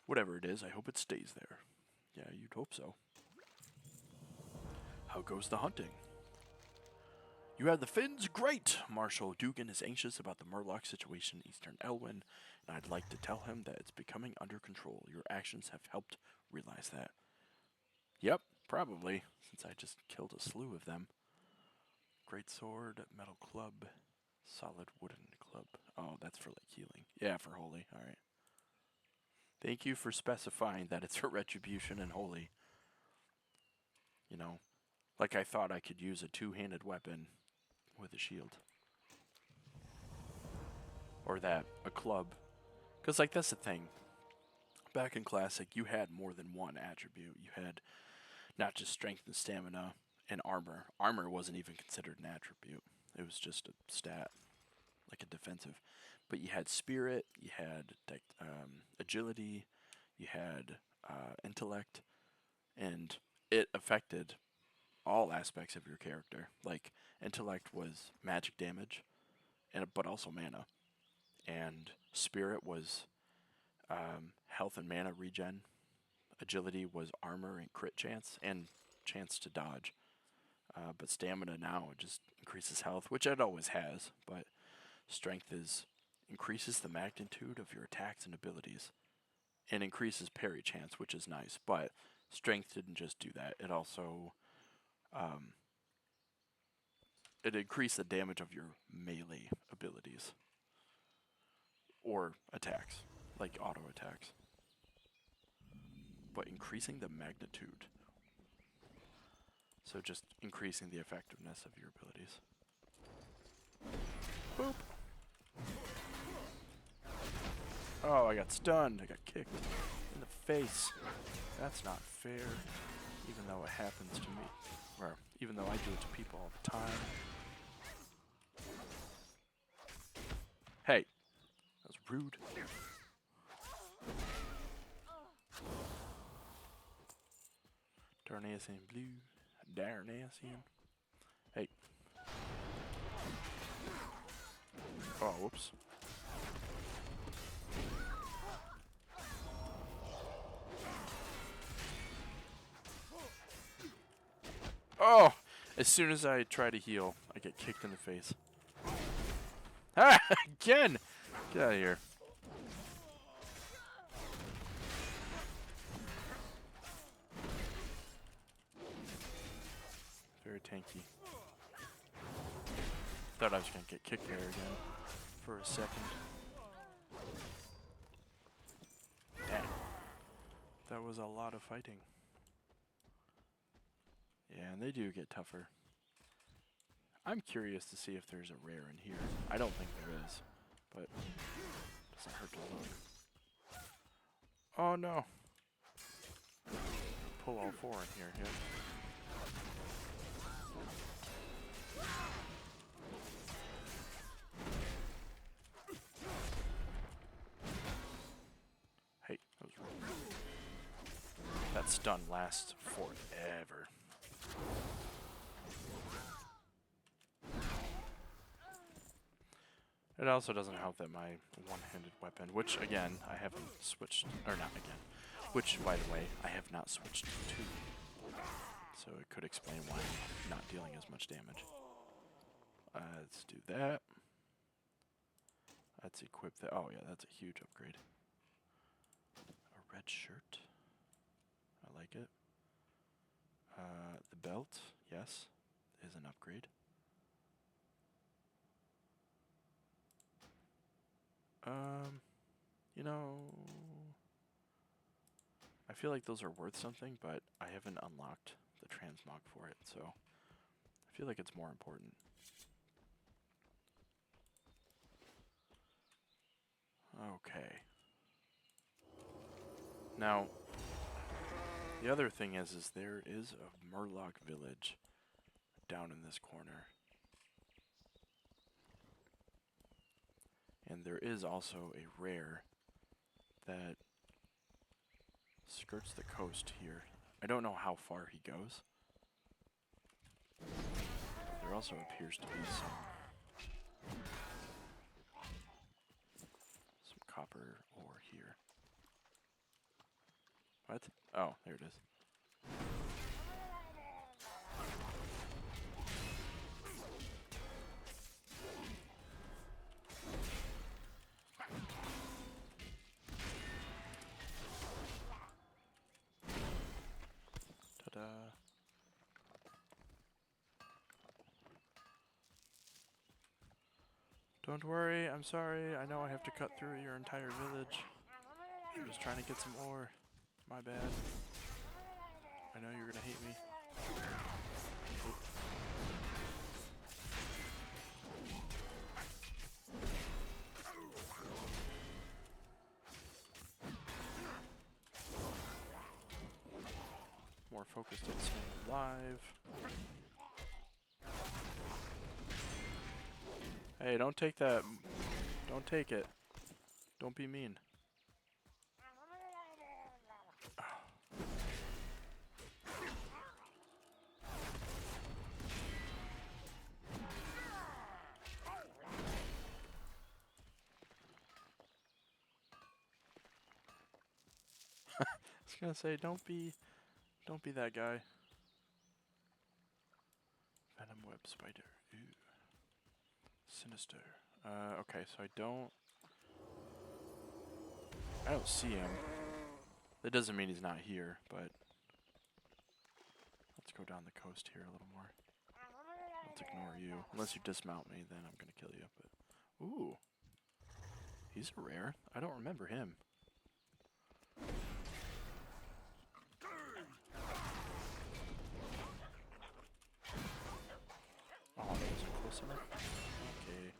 Whatever it is, I hope it stays there. Yeah, you'd hope so. How goes the hunting? You have the Finns? Great! Marshal Dugan is anxious about the Murloc situation in Eastern Elwynn, and I'd like to tell him that it's becoming under control. Your actions have helped realize that. Yep, probably, since I just killed a slew of them. Great sword, metal club, solid wooden club. Oh, that's for like healing. Yeah, for holy. Alright. Thank you for specifying that it's for retribution and holy. You know, like I thought I could use a two-handed weapon with a shield. Or that, a club. Because, like, that's the thing. Back in Classic, you had more than one attribute. You had not just strength and stamina and armor. Armor wasn't even considered an attribute. It was just a stat, like a defensive. But you had spirit, you had agility, you had intellect, and it affected all aspects of your character. Like, intellect was magic damage, but also mana. And spirit was health and mana regen. agility was armor and crit chance, and chance to dodge. But stamina now it just increases health, which it always has. But strength increases the magnitude of your attacks and abilities, and increases parry chance, which is nice. But strength didn't just do that; it also it increased the damage of your melee abilities or attacks, like auto attacks. But increasing the magnitude. So just increasing the effectiveness of your abilities. Boop! Oh, I got stunned. I got kicked in the face. That's not fair. Even though it happens to me. Or even though I do it to people all the time. Hey! That was rude. Darnassian blue. Darnassian. Hey. Oh, whoops. Oh! As soon as I try to heal, I get kicked in the face. Ah! Again! Get out of here. Very tanky. Thought I was gonna get kicked there again for a second. Dang. That was a lot of fighting. Yeah, and they do get tougher. I'm curious to see if there's a rare in here. I don't think there is, but it doesn't hurt to look. Oh no. Pull all four in here, yeah. Hey, that was rude. That stun lasts forever. It also doesn't help that my one-handed weapon, which again, I haven't switched, or not again, which, by the way, I have not switched to. So it could explain why I'm not dealing as much damage. Let's do that. Let's equip that. Oh yeah, that's a huge upgrade. A red shirt. I like it. The belt, yes, is an upgrade. You know, I feel like those are worth something, but I haven't unlocked the transmog for it, so I feel like it's more important. Okay. Now, the other thing is there is a Murloc village down in this corner. And there is also a rare that skirts the coast here. I don't know how far he goes. But there also appears to be some copper ore here. What? Oh, there it is. Ta-da. Don't worry, I'm sorry. I know I have to cut through your entire village. I'm just trying to get some ore. My bad. I know you're gonna hate me. Oop. More focused on staying alive. Hey, don't take that. Don't take it. Don't be mean. was gonna say, don't be that guy. Venom web spider. Ooh. Sinister. Okay, so I don't see him. That doesn't mean he's not here, but let's go down the coast here a little more. Let's ignore you. Unless you dismount me, then I'm gonna kill you. But ooh, he's a rare. I don't remember him. Oh, that wasn't close enough. Okay.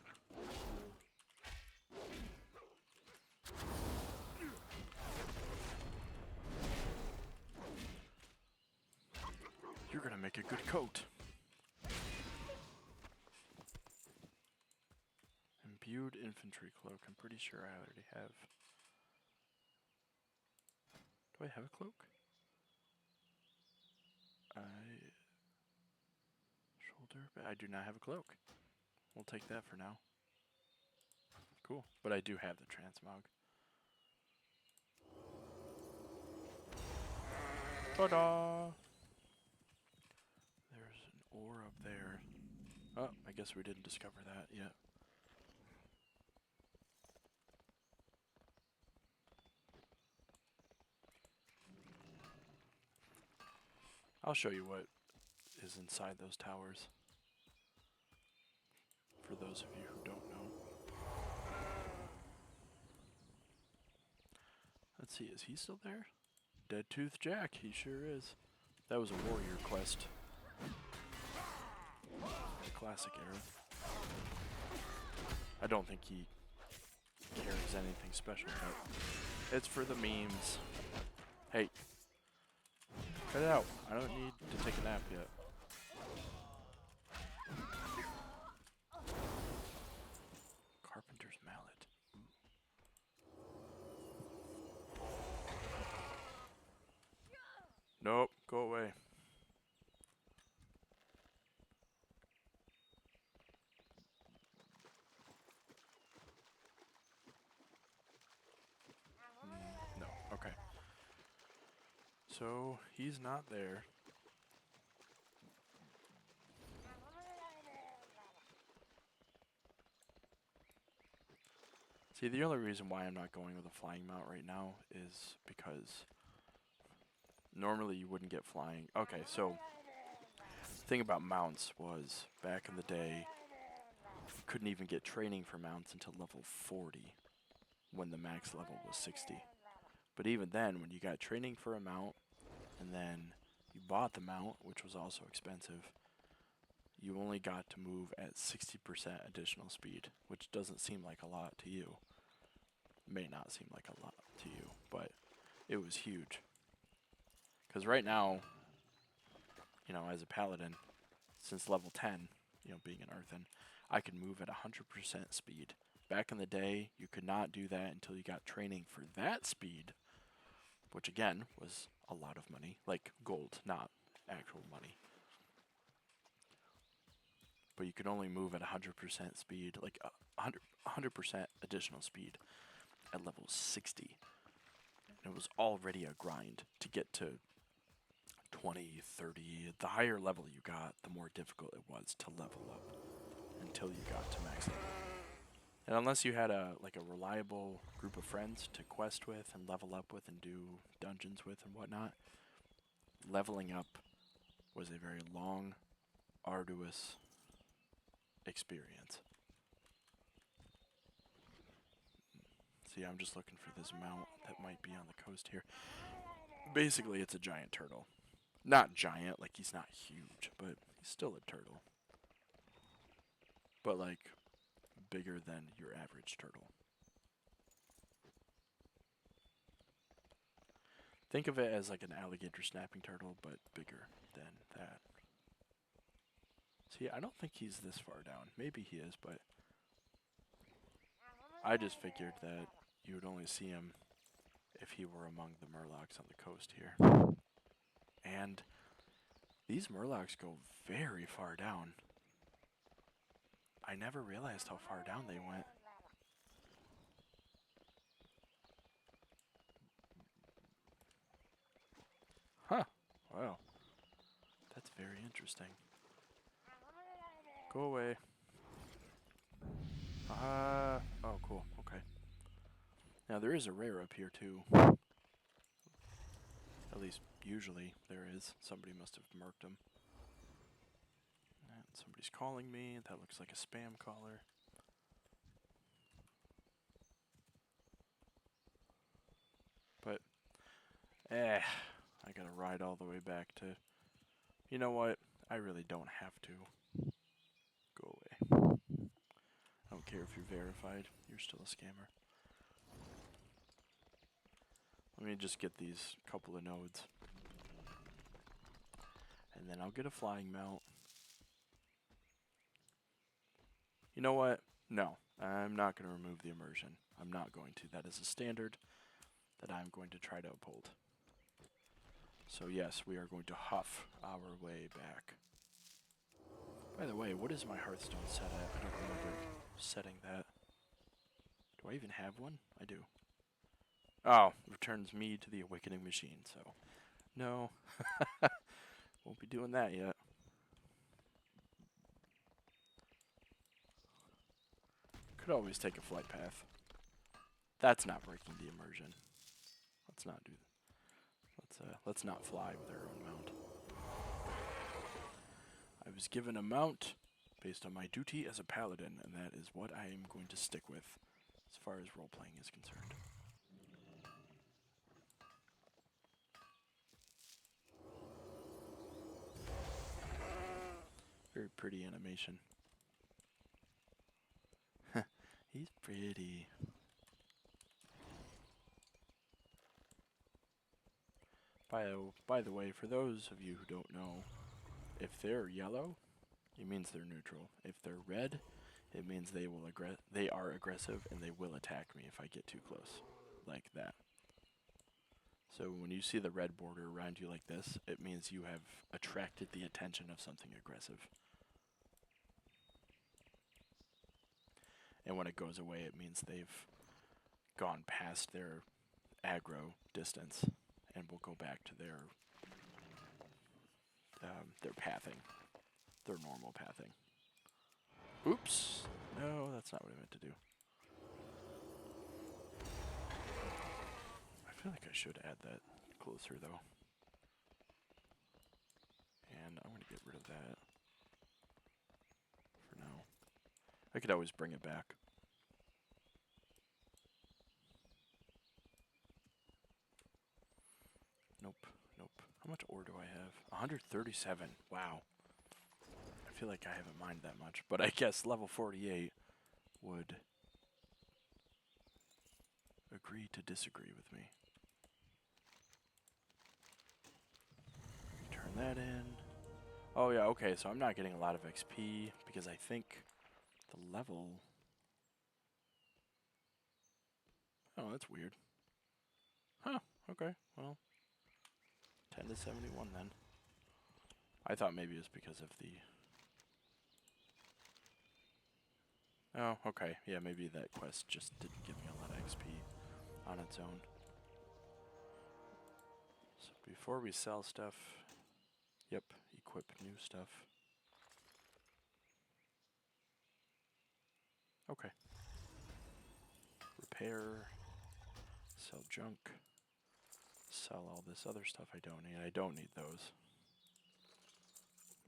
You're gonna make a good coat. Imbued infantry cloak. I'm pretty sure I already have. Do I have a cloak? Shoulder. But I do not have a cloak. We'll take that for now. Cool. But I do have the transmog. Ta-da! There's an ore up there. Oh, I guess we didn't discover that yet. I'll show you what is inside those towers. For those of you who don't know. Let's see, is he still there? Dead Tooth Jack, he sure is. That was a warrior quest. The classic era. I don't think he carries anything special, but it's for the memes. Hey, cut it out. I don't need to take a nap yet. Carpenter's mallet. Nope, go away. No, okay. So, he's not there. See, the only reason why I'm not going with a flying mount right now is because normally you wouldn't get flying. Okay, so the thing about mounts was back in the day, you couldn't even get training for mounts until level 40 when the max level was 60. But even then, when you got training for a mount and then you bought the mount, which was also expensive, you only got to move at 60% additional speed, which doesn't seem like a lot to you. May not seem like a lot to you, but it was huge. Because right now, you know, as a paladin, since level 10, you know, being an earthen, I can move at 100% speed. Back in the day, you could not do that until you got training for that speed, which again was a lot of money, like gold, not actual money. But you could only move at 100% speed, like 100% additional speed at level 60. And it was already a grind to get to 20, 30. The higher level you got, the more difficult it was to level up until you got to max level. And unless you had a reliable group of friends to quest with and level up with and do dungeons with and whatnot, leveling up was a very long, arduous experience. See, I'm just looking for this mount that might be on the coast here. Basically, it's a giant turtle. Not giant, like he's not huge, but he's still a turtle. But like, bigger than your average turtle. Think of it as like an alligator snapping turtle, but bigger than that. See, I don't think he's this far down. Maybe he is, but I just figured that you would only see him if he were among the Murlocs on the coast here. And these Murlocs go very far down. I never realized how far down they went. Wow. That's very interesting. Go away. Oh, cool. Okay. Now, there is a rare up here, too. At least, usually, there is. Somebody must have marked them. And somebody's calling me. That looks like a spam caller. But, I gotta ride all the way back to... You know what? I really don't have to. Go away. I don't care if you're verified. You're still a scammer. Let me just get these couple of nodes. And then I'll get a flying mount. You know what? No, I'm not going to remove the immersion. I'm not going to. That is a standard that I'm going to try to uphold. So yes, we are going to huff our way back. By the way, what is my Hearthstone set at? I don't remember setting that. Do I even have one? I do. Oh, returns me to the Awakening Machine, so no. Won't be doing that yet. Could always take a flight path. That's not breaking the immersion. Let's not do that. Let's not fly with our own mount. I was given a mount based on my duty as a paladin, and that is what I am going to stick with as far as role-playing is concerned. Very pretty animation. He's pretty. By the way, for those of you who don't know, if they're yellow, it means they're neutral. If they're red, it means they are aggressive and they will attack me if I get too close, like that. So when you see the red border around you like this, it means you have attracted the attention of something aggressive. And when it goes away, it means they've gone past their aggro distance and will go back to their pathing, their normal pathing. Oops! No, that's not what I meant to do. I feel like I should add that closer, though. And I'm going to get rid of that for now. I could always bring it back. Nope, nope. How much ore do I have? 137. Wow. I feel like I haven't mined that much, but I guess level 48 would agree to disagree with me. Turn that in. Oh yeah, okay, so I'm not getting a lot of XP because I think the level... Oh, that's weird. Huh, okay, well, 10 to 71 then. I thought maybe it was because of the... Oh, okay, yeah, maybe that quest just didn't give me a lot of XP on its own. So before we sell stuff, yep, equip new stuff. Okay. Repair, sell junk, sell all this other stuff I don't need. I don't need those.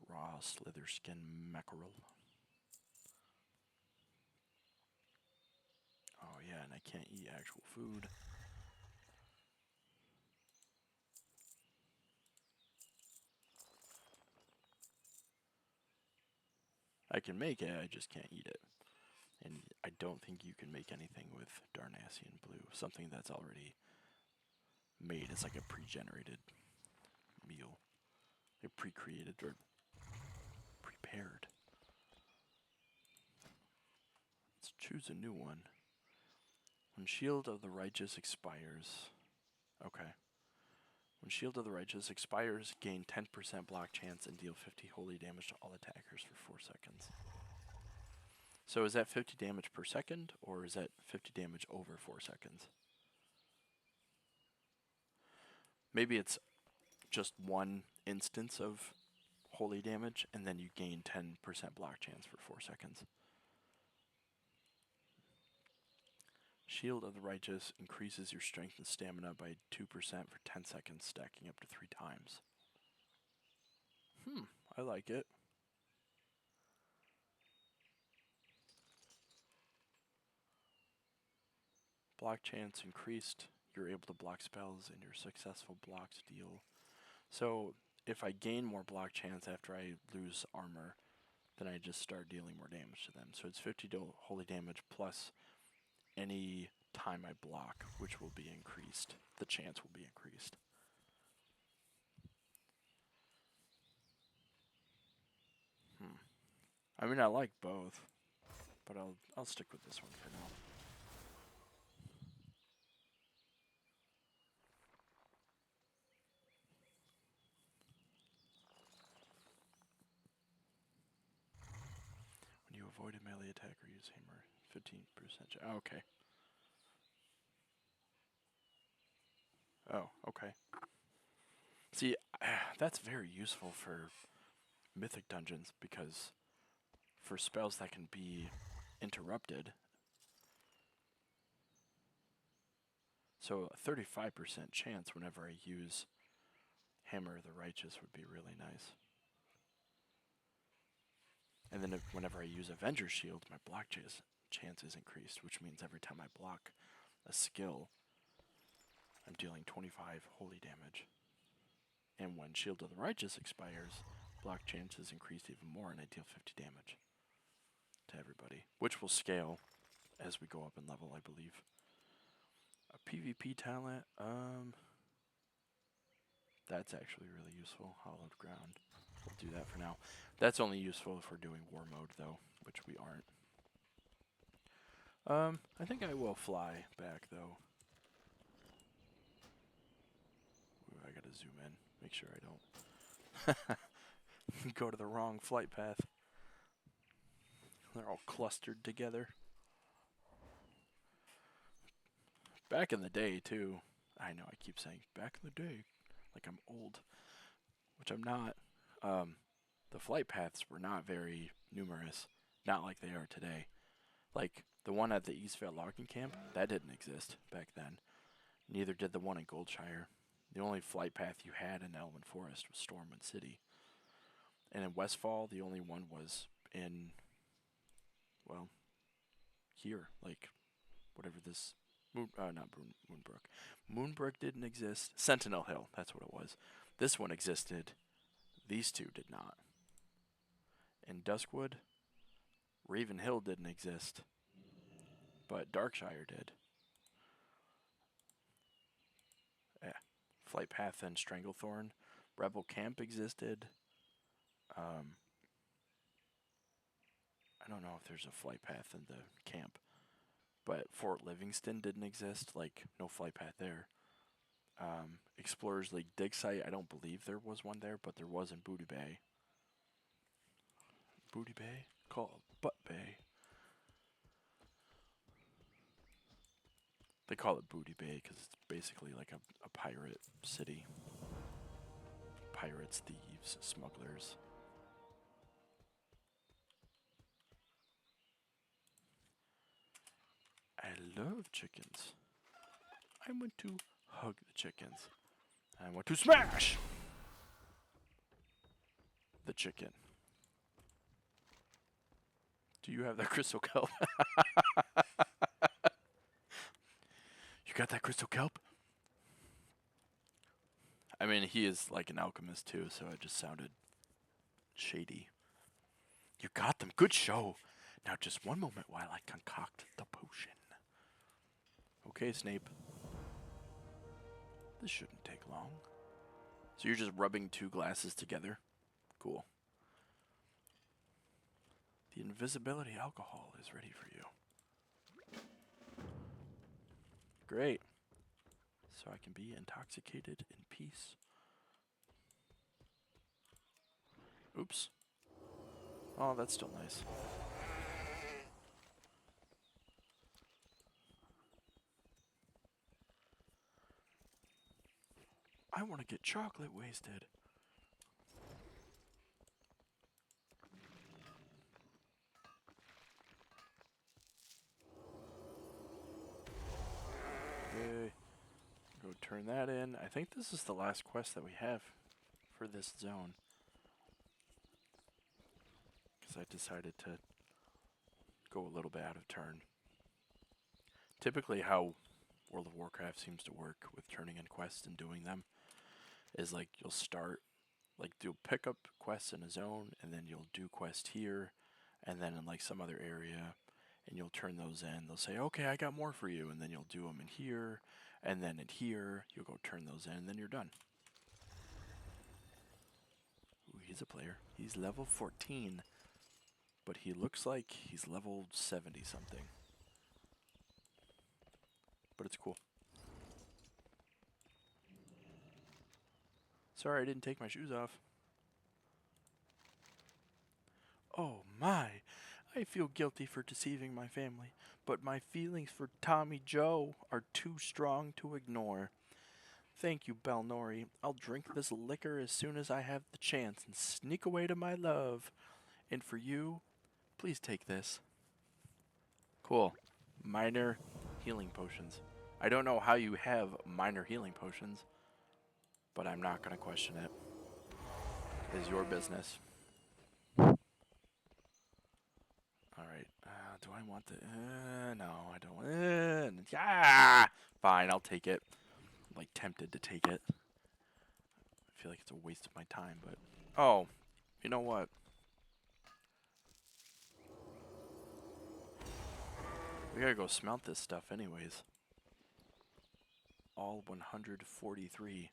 Raw slither skin mackerel. Oh yeah, and I can't eat actual food. I can make it, I just can't eat it. And I don't think you can make anything with Darnassian blue. Something that's already made. It's like a pre-generated meal. Like pre-created or prepared. Let's choose a new one. When Shield of the Righteous expires... Okay. When Shield of the Righteous expires, gain 10% block chance and deal 50 holy damage to all attackers for 4 seconds. So is that 50 damage per second, or is that 50 damage over 4 seconds? Maybe it's just one instance of holy damage, and then you gain 10% block chance for 4 seconds. Shield of the Righteous increases your strength and stamina by 2% for 10 seconds, stacking up to 3 times. I like it. Block chance increased. You're able to block spells, and your successful blocks deal. So, if I gain more block chance after I lose armor, then I just start dealing more damage to them. So it's 50 holy damage plus any time I block, which will be increased. The chance will be increased. I mean, I like both, but I'll stick with this one for now. When you avoid a melee attack or use hammer, 15%. Okay. Oh, okay. See, that's very useful for mythic dungeons because for spells that can be interrupted. So a 35% chance whenever I use Hammer of the Righteous would be really nice. And then whenever I use Avenger Shield, my block chance is increased, which means every time I block a skill, I'm dealing 25 holy damage. And when Shield of the Righteous expires, block chance is increased even more, and I deal 50 damage to everybody, which will scale as we go up in level, I believe. A PvP talent, that's actually really useful. Hollowed Ground. We'll do that for now. That's only useful if we're doing war mode, though, which we aren't. I think I will fly back, though. Ooh, I gotta zoom in, make sure I don't go to the wrong flight path. They're all clustered together. Back in the day, too. I know, I keep saying back in the day, like I'm old, which I'm not. The flight paths were not very numerous, not like they are today. Like, the one at the Eastvale logging camp, that didn't exist back then. Neither did the one in Goldshire. The only flight path you had in Elwynn Forest was Stormwind City. And in Westfall, the only one was in, well, here, like, whatever this, not Moonbrook. Moonbrook didn't exist. Sentinel Hill, that's what it was. This one existed. These two did not. In Duskwood, Raven Hill didn't exist, but Darkshire did. Yeah. Flight Path and Stranglethorn. Rebel Camp existed. I don't know if there's a flight path in the camp, but Fort Livingston didn't exist, like no flight path there. Explorers League dig site, I don't believe there was one there, but there was in Booty Bay. Booty Bay? Call it Butt Bay. They call it Booty Bay because it's basically like a pirate city. Pirates, thieves, smugglers. I love chickens. I want to hug the chickens. I want to smash the chicken. Do you have that crystal kelp? You got that crystal kelp? I mean, he is like an alchemist too, so it just sounded shady. You got them. Good show. Now just one moment while I concoct the potion. Okay, Snape. This shouldn't take long. So you're just rubbing 2 glasses together? Cool. The invisibility alcohol is ready for you. Great. So I can be intoxicated in peace. Oops. Oh, that's still nice. I want to get chocolate wasted. turn that in. I think this is the last quest that we have for this zone. Because I decided to go a little bit out of turn. Typically how World of Warcraft seems to work with turning in quests and doing them is like you'll start, like you'll pick up quests in a zone and then you'll do quest here and then in like some other area and you'll turn those in. They'll say, okay, I got more for you, and then you'll do them in here and then in here you'll go turn those in and then you're done. Ooh, he's a player. He's level 14, but he looks like he's level 70 something. But it's cool. Sorry, I didn't take my shoes off. Oh my, I feel guilty for deceiving my family, but my feelings for Tommy Joe are too strong to ignore. Thank you, Balnorii. I'll drink this liquor as soon as I have the chance and sneak away to my love. And for you, please take this. Cool. Minor healing potions. I don't know how you have minor healing potions, but I'm not going to question it. It is your business. Alright, do I want the... no, I don't. Yeah! Fine, I'll take it. I'm, like, tempted to take it. I feel like it's a waste of my time, but... Oh, you know what? We gotta go smelt this stuff anyways. All 143.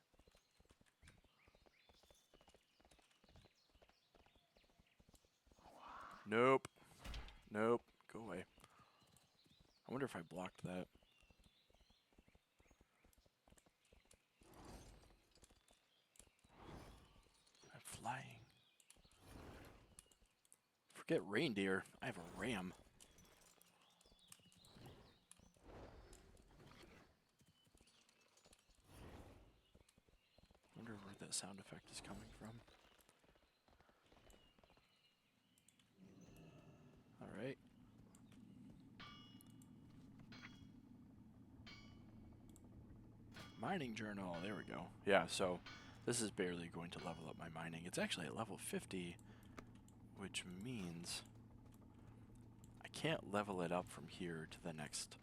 Nope. Nope. Go away. I wonder if I blocked that. I'm flying. Forget reindeer. I have a ram. Wonder where that sound effect is coming from. Alright. Mining journal. There we go. Yeah, so this is barely going to level up my mining. It's actually at level 50, which means I can't level it up from here to the next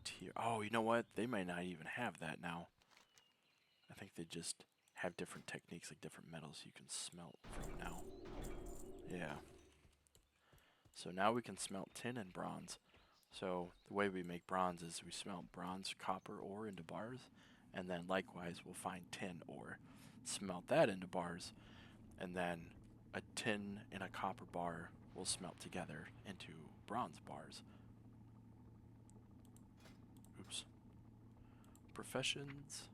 tier. Oh, you know what? They might not even have that now. I think they just have different techniques, like different metals you can smelt from now. Yeah. So now we can smelt tin and bronze. So the way we make bronze is we smelt bronze, copper ore into bars, and then likewise we'll find tin ore, smelt that into bars, and then a tin and a copper bar will smelt together into bronze bars. Oops. Professions,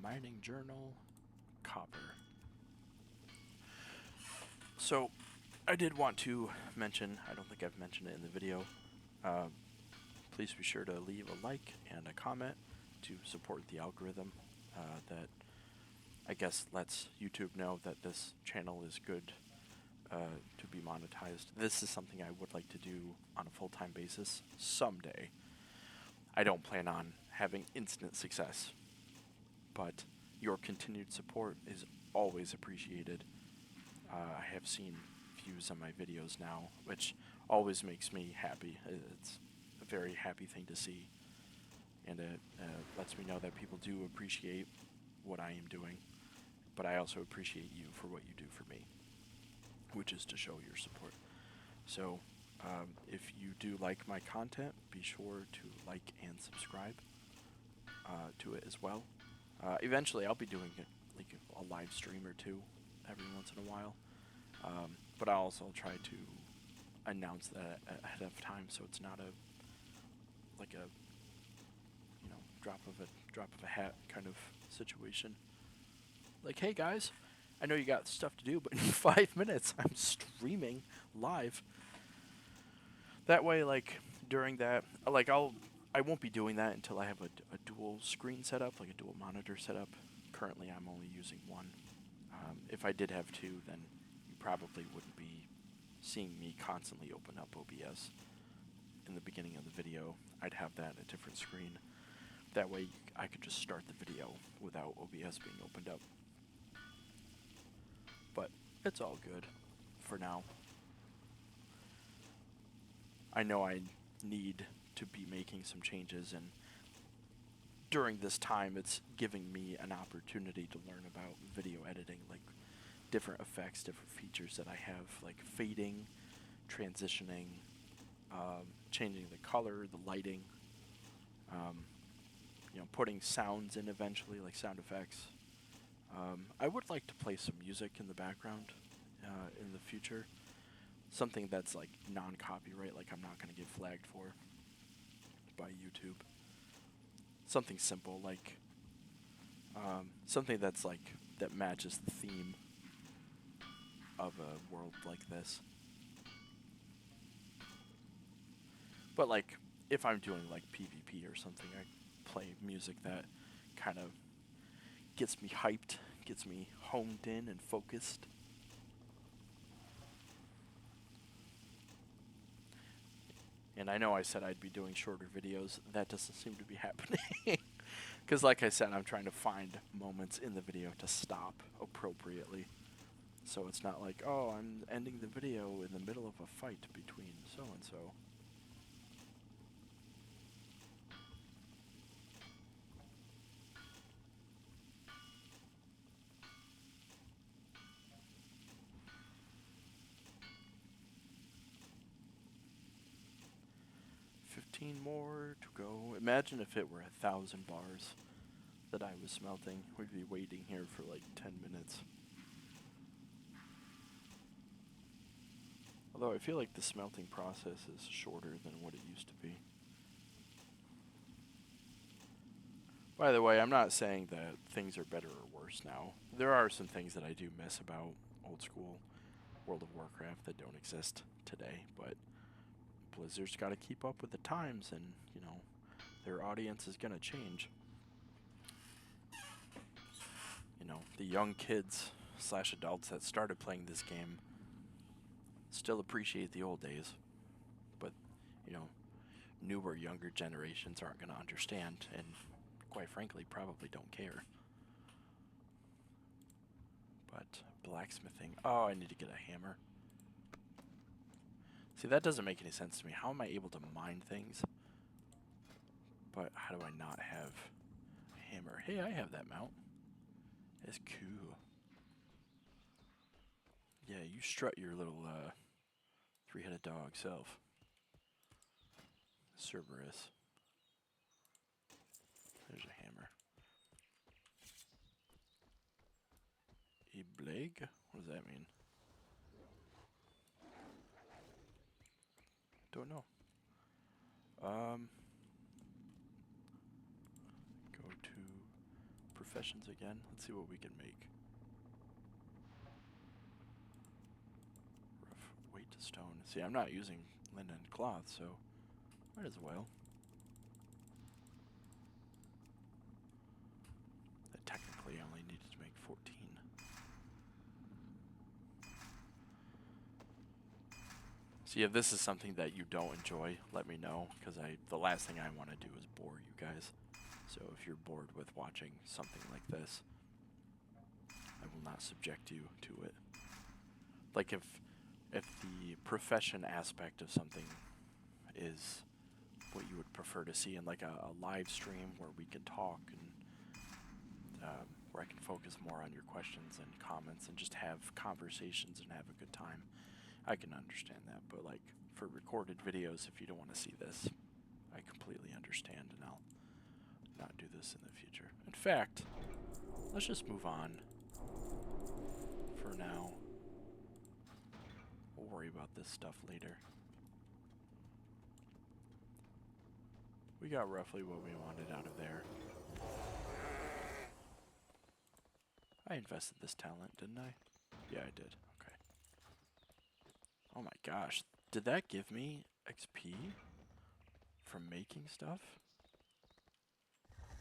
mining journal, copper. So I did want to mention, I don't think I've mentioned it in the video, please be sure to leave a like and a comment to support the algorithm that I guess lets YouTube know that this channel is good to be monetized. This is something I would like to do on a full-time basis someday. I don't plan on having instant success, but your continued support is always appreciated. I have seen views on my videos now, which always makes me happy. It's a very happy thing to see, and it lets me know that people do appreciate what I am doing, but I also appreciate you for what you do for me, which is to show your support. So if you do like my content, be sure to like and subscribe to it as well. Eventually I'll be doing like a live stream or two every once in a while, but I'll also try to announce that ahead of time, so it's not a like a drop of a hat kind of situation. Like, hey guys, I know you got stuff to do, but in 5 minutes I'm streaming live. That way, like during that, like I won't be doing that until I have a dual screen setup, like a dual monitor setup. Currently, I'm only using one. If I did have two, then you probably wouldn't be seeing me constantly open up OBS in the beginning of the video. I'd have that a different screen. That way I could just start the video without OBS being opened up. But it's all good for now. I know I need to be making some changes, and during this time it's giving me an opportunity to learn about video editing, like different effects, different features that I have, like fading, transitioning, changing the color, the lighting, you know, putting sounds in eventually, like sound effects. I would like to play some music in the background in the future. Something that's like non-copyright, like I'm not going to get flagged for by YouTube. Something simple, like something that's like that matches the theme of a world like this. But like if I'm doing like PvP or something, I play music that kind of gets me hyped, gets me honed in and focused. And I know I said I'd be doing shorter videos. That doesn't seem to be happening. Because like I said, I'm trying to find moments in the video to stop appropriately. So it's not like, oh, I'm ending the video in the middle of a fight between so-and-so. More to go. Imagine if it were 1,000 bars that I was smelting. We'd be waiting here for like 10 minutes. Although I feel like the smelting process is shorter than what it used to be. By the way, I'm not saying that things are better or worse now. There are some things that I do miss about old school World of Warcraft that don't exist today, but Blizzard's got to keep up with the times, and, you know, their audience is going to change. You know, the young kids / adults that started playing this game still appreciate the old days, but, you know, newer, younger generations aren't going to understand, and quite frankly, probably don't care. But blacksmithing. Oh, I need to get a hammer. See, that doesn't make any sense to me. How am I able to mine things? But how do I not have a hammer? Hey, I have that mount. It's cool. Yeah, you strut your little three-headed dog self. Cerberus. There's a hammer. A blade? What does that mean? Don't know. Go to professions again. Let's see what we can make. Rough weight stone. See, I'm not using linen cloth, so might as well. I technically only needed to make 14. So yeah, if this is something that you don't enjoy, let me know, because the last thing I want to do is bore you guys. So if you're bored with watching something like this, I will not subject you to it. Like if the profession aspect of something is what you would prefer to see in like a live stream where we can talk and where I can focus more on your questions and comments and just have conversations and have a good time, I can understand that. But like for recorded videos, if you don't want to see this, I completely understand, and I'll not do this in the future. In fact, let's just move on for now. We'll worry about this stuff later. We got roughly what we wanted out of there. I invested this talent, didn't I? Yeah, I did. Okay. Oh my gosh. Did that give me XP from making stuff?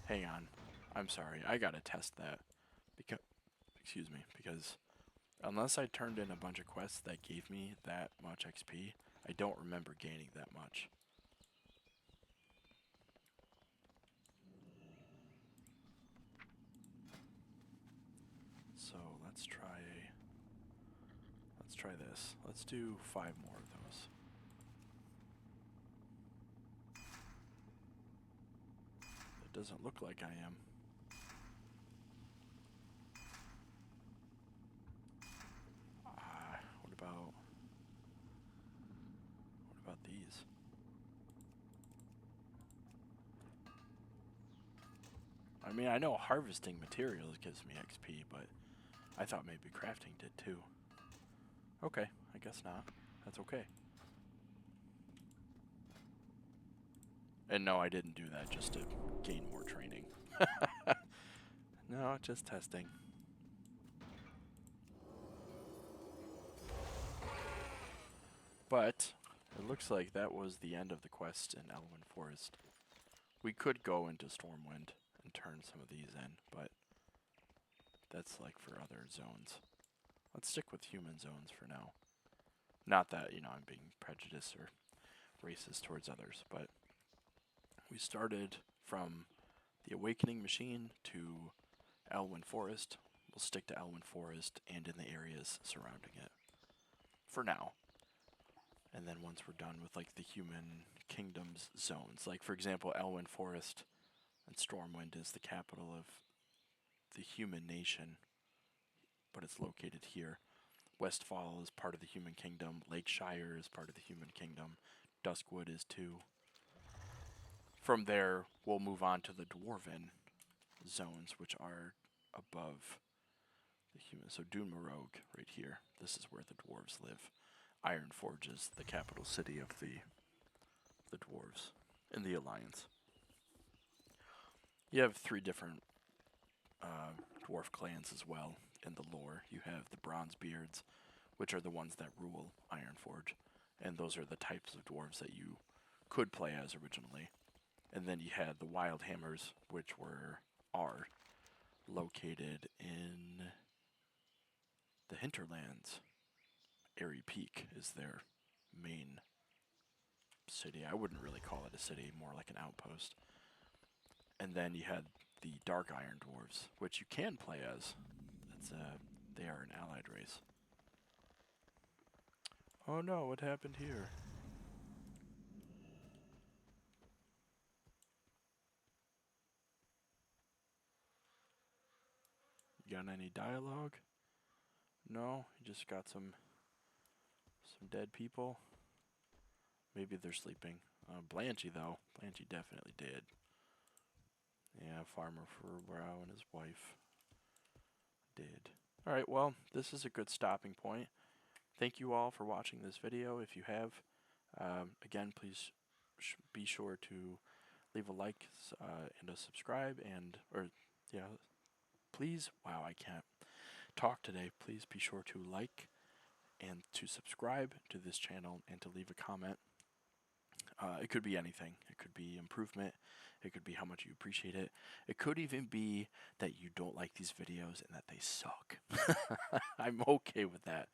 Hang on. I'm sorry. I gotta test that. Excuse me. Because unless I turned in a bunch of quests that gave me that much XP, I don't remember gaining that much. let's try this. Let's do 5 more of those. It doesn't look like I am. What about these? I mean, I know harvesting materials gives me XP, but I thought maybe crafting did too. Okay, I guess not. That's okay. And no, I didn't do that just to gain more training. No, just testing. But it looks like that was the end of the quest in Elwynn Forest. We could go into Stormwind and turn some of these in, but that's like for other zones. Let's stick with human zones for now. Not that, you know, I'm being prejudiced or racist towards others, but we started from the Awakening Machine to Elwynn Forest. We'll stick to Elwynn Forest and in the areas surrounding it for now. And then once we're done with like the human kingdoms zones, like for example, Elwynn Forest and Stormwind is the capital of the human nation, but it's located here. Westfall is part of the human kingdom. Lakeshire is part of the human kingdom. Duskwood is too. From there, we'll move on to the dwarven zones, which are above the human. So Dunmarog, right here. This is where the dwarves live. Ironforge is the capital city of the dwarves in the Alliance. You have 3 different dwarf clans as well in the lore. You have the Bronzebeards, which are the ones that rule Ironforge, and those are the types of dwarves that you could play as originally. And then you had the Wildhammers, which are located in the hinterlands. Airy Peak is their main city. I wouldn't really call it a city, more like an outpost. And then you had the Dark Iron Dwarves, which you can play as. They are an allied race. Oh no, what happened here? You got any dialogue? No, you just got some dead people. Maybe they're sleeping. Blanchy though, Blanchy definitely did. Yeah, Farmer Furbrow and his wife did. Alright, well, this is a good stopping point. Thank you all for watching this video. If you have, again, please be sure to leave a like and a subscribe, please, wow, I can't talk today. Please be sure to like and to subscribe to this channel and to leave a comment. It could be anything. It could be improvement. It could be how much you appreciate it. It could even be that you don't like these videos and that they suck. I'm okay with that.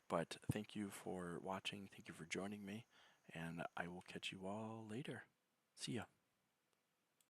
But thank you for watching. Thank you for joining me. And I will catch you all later. See ya.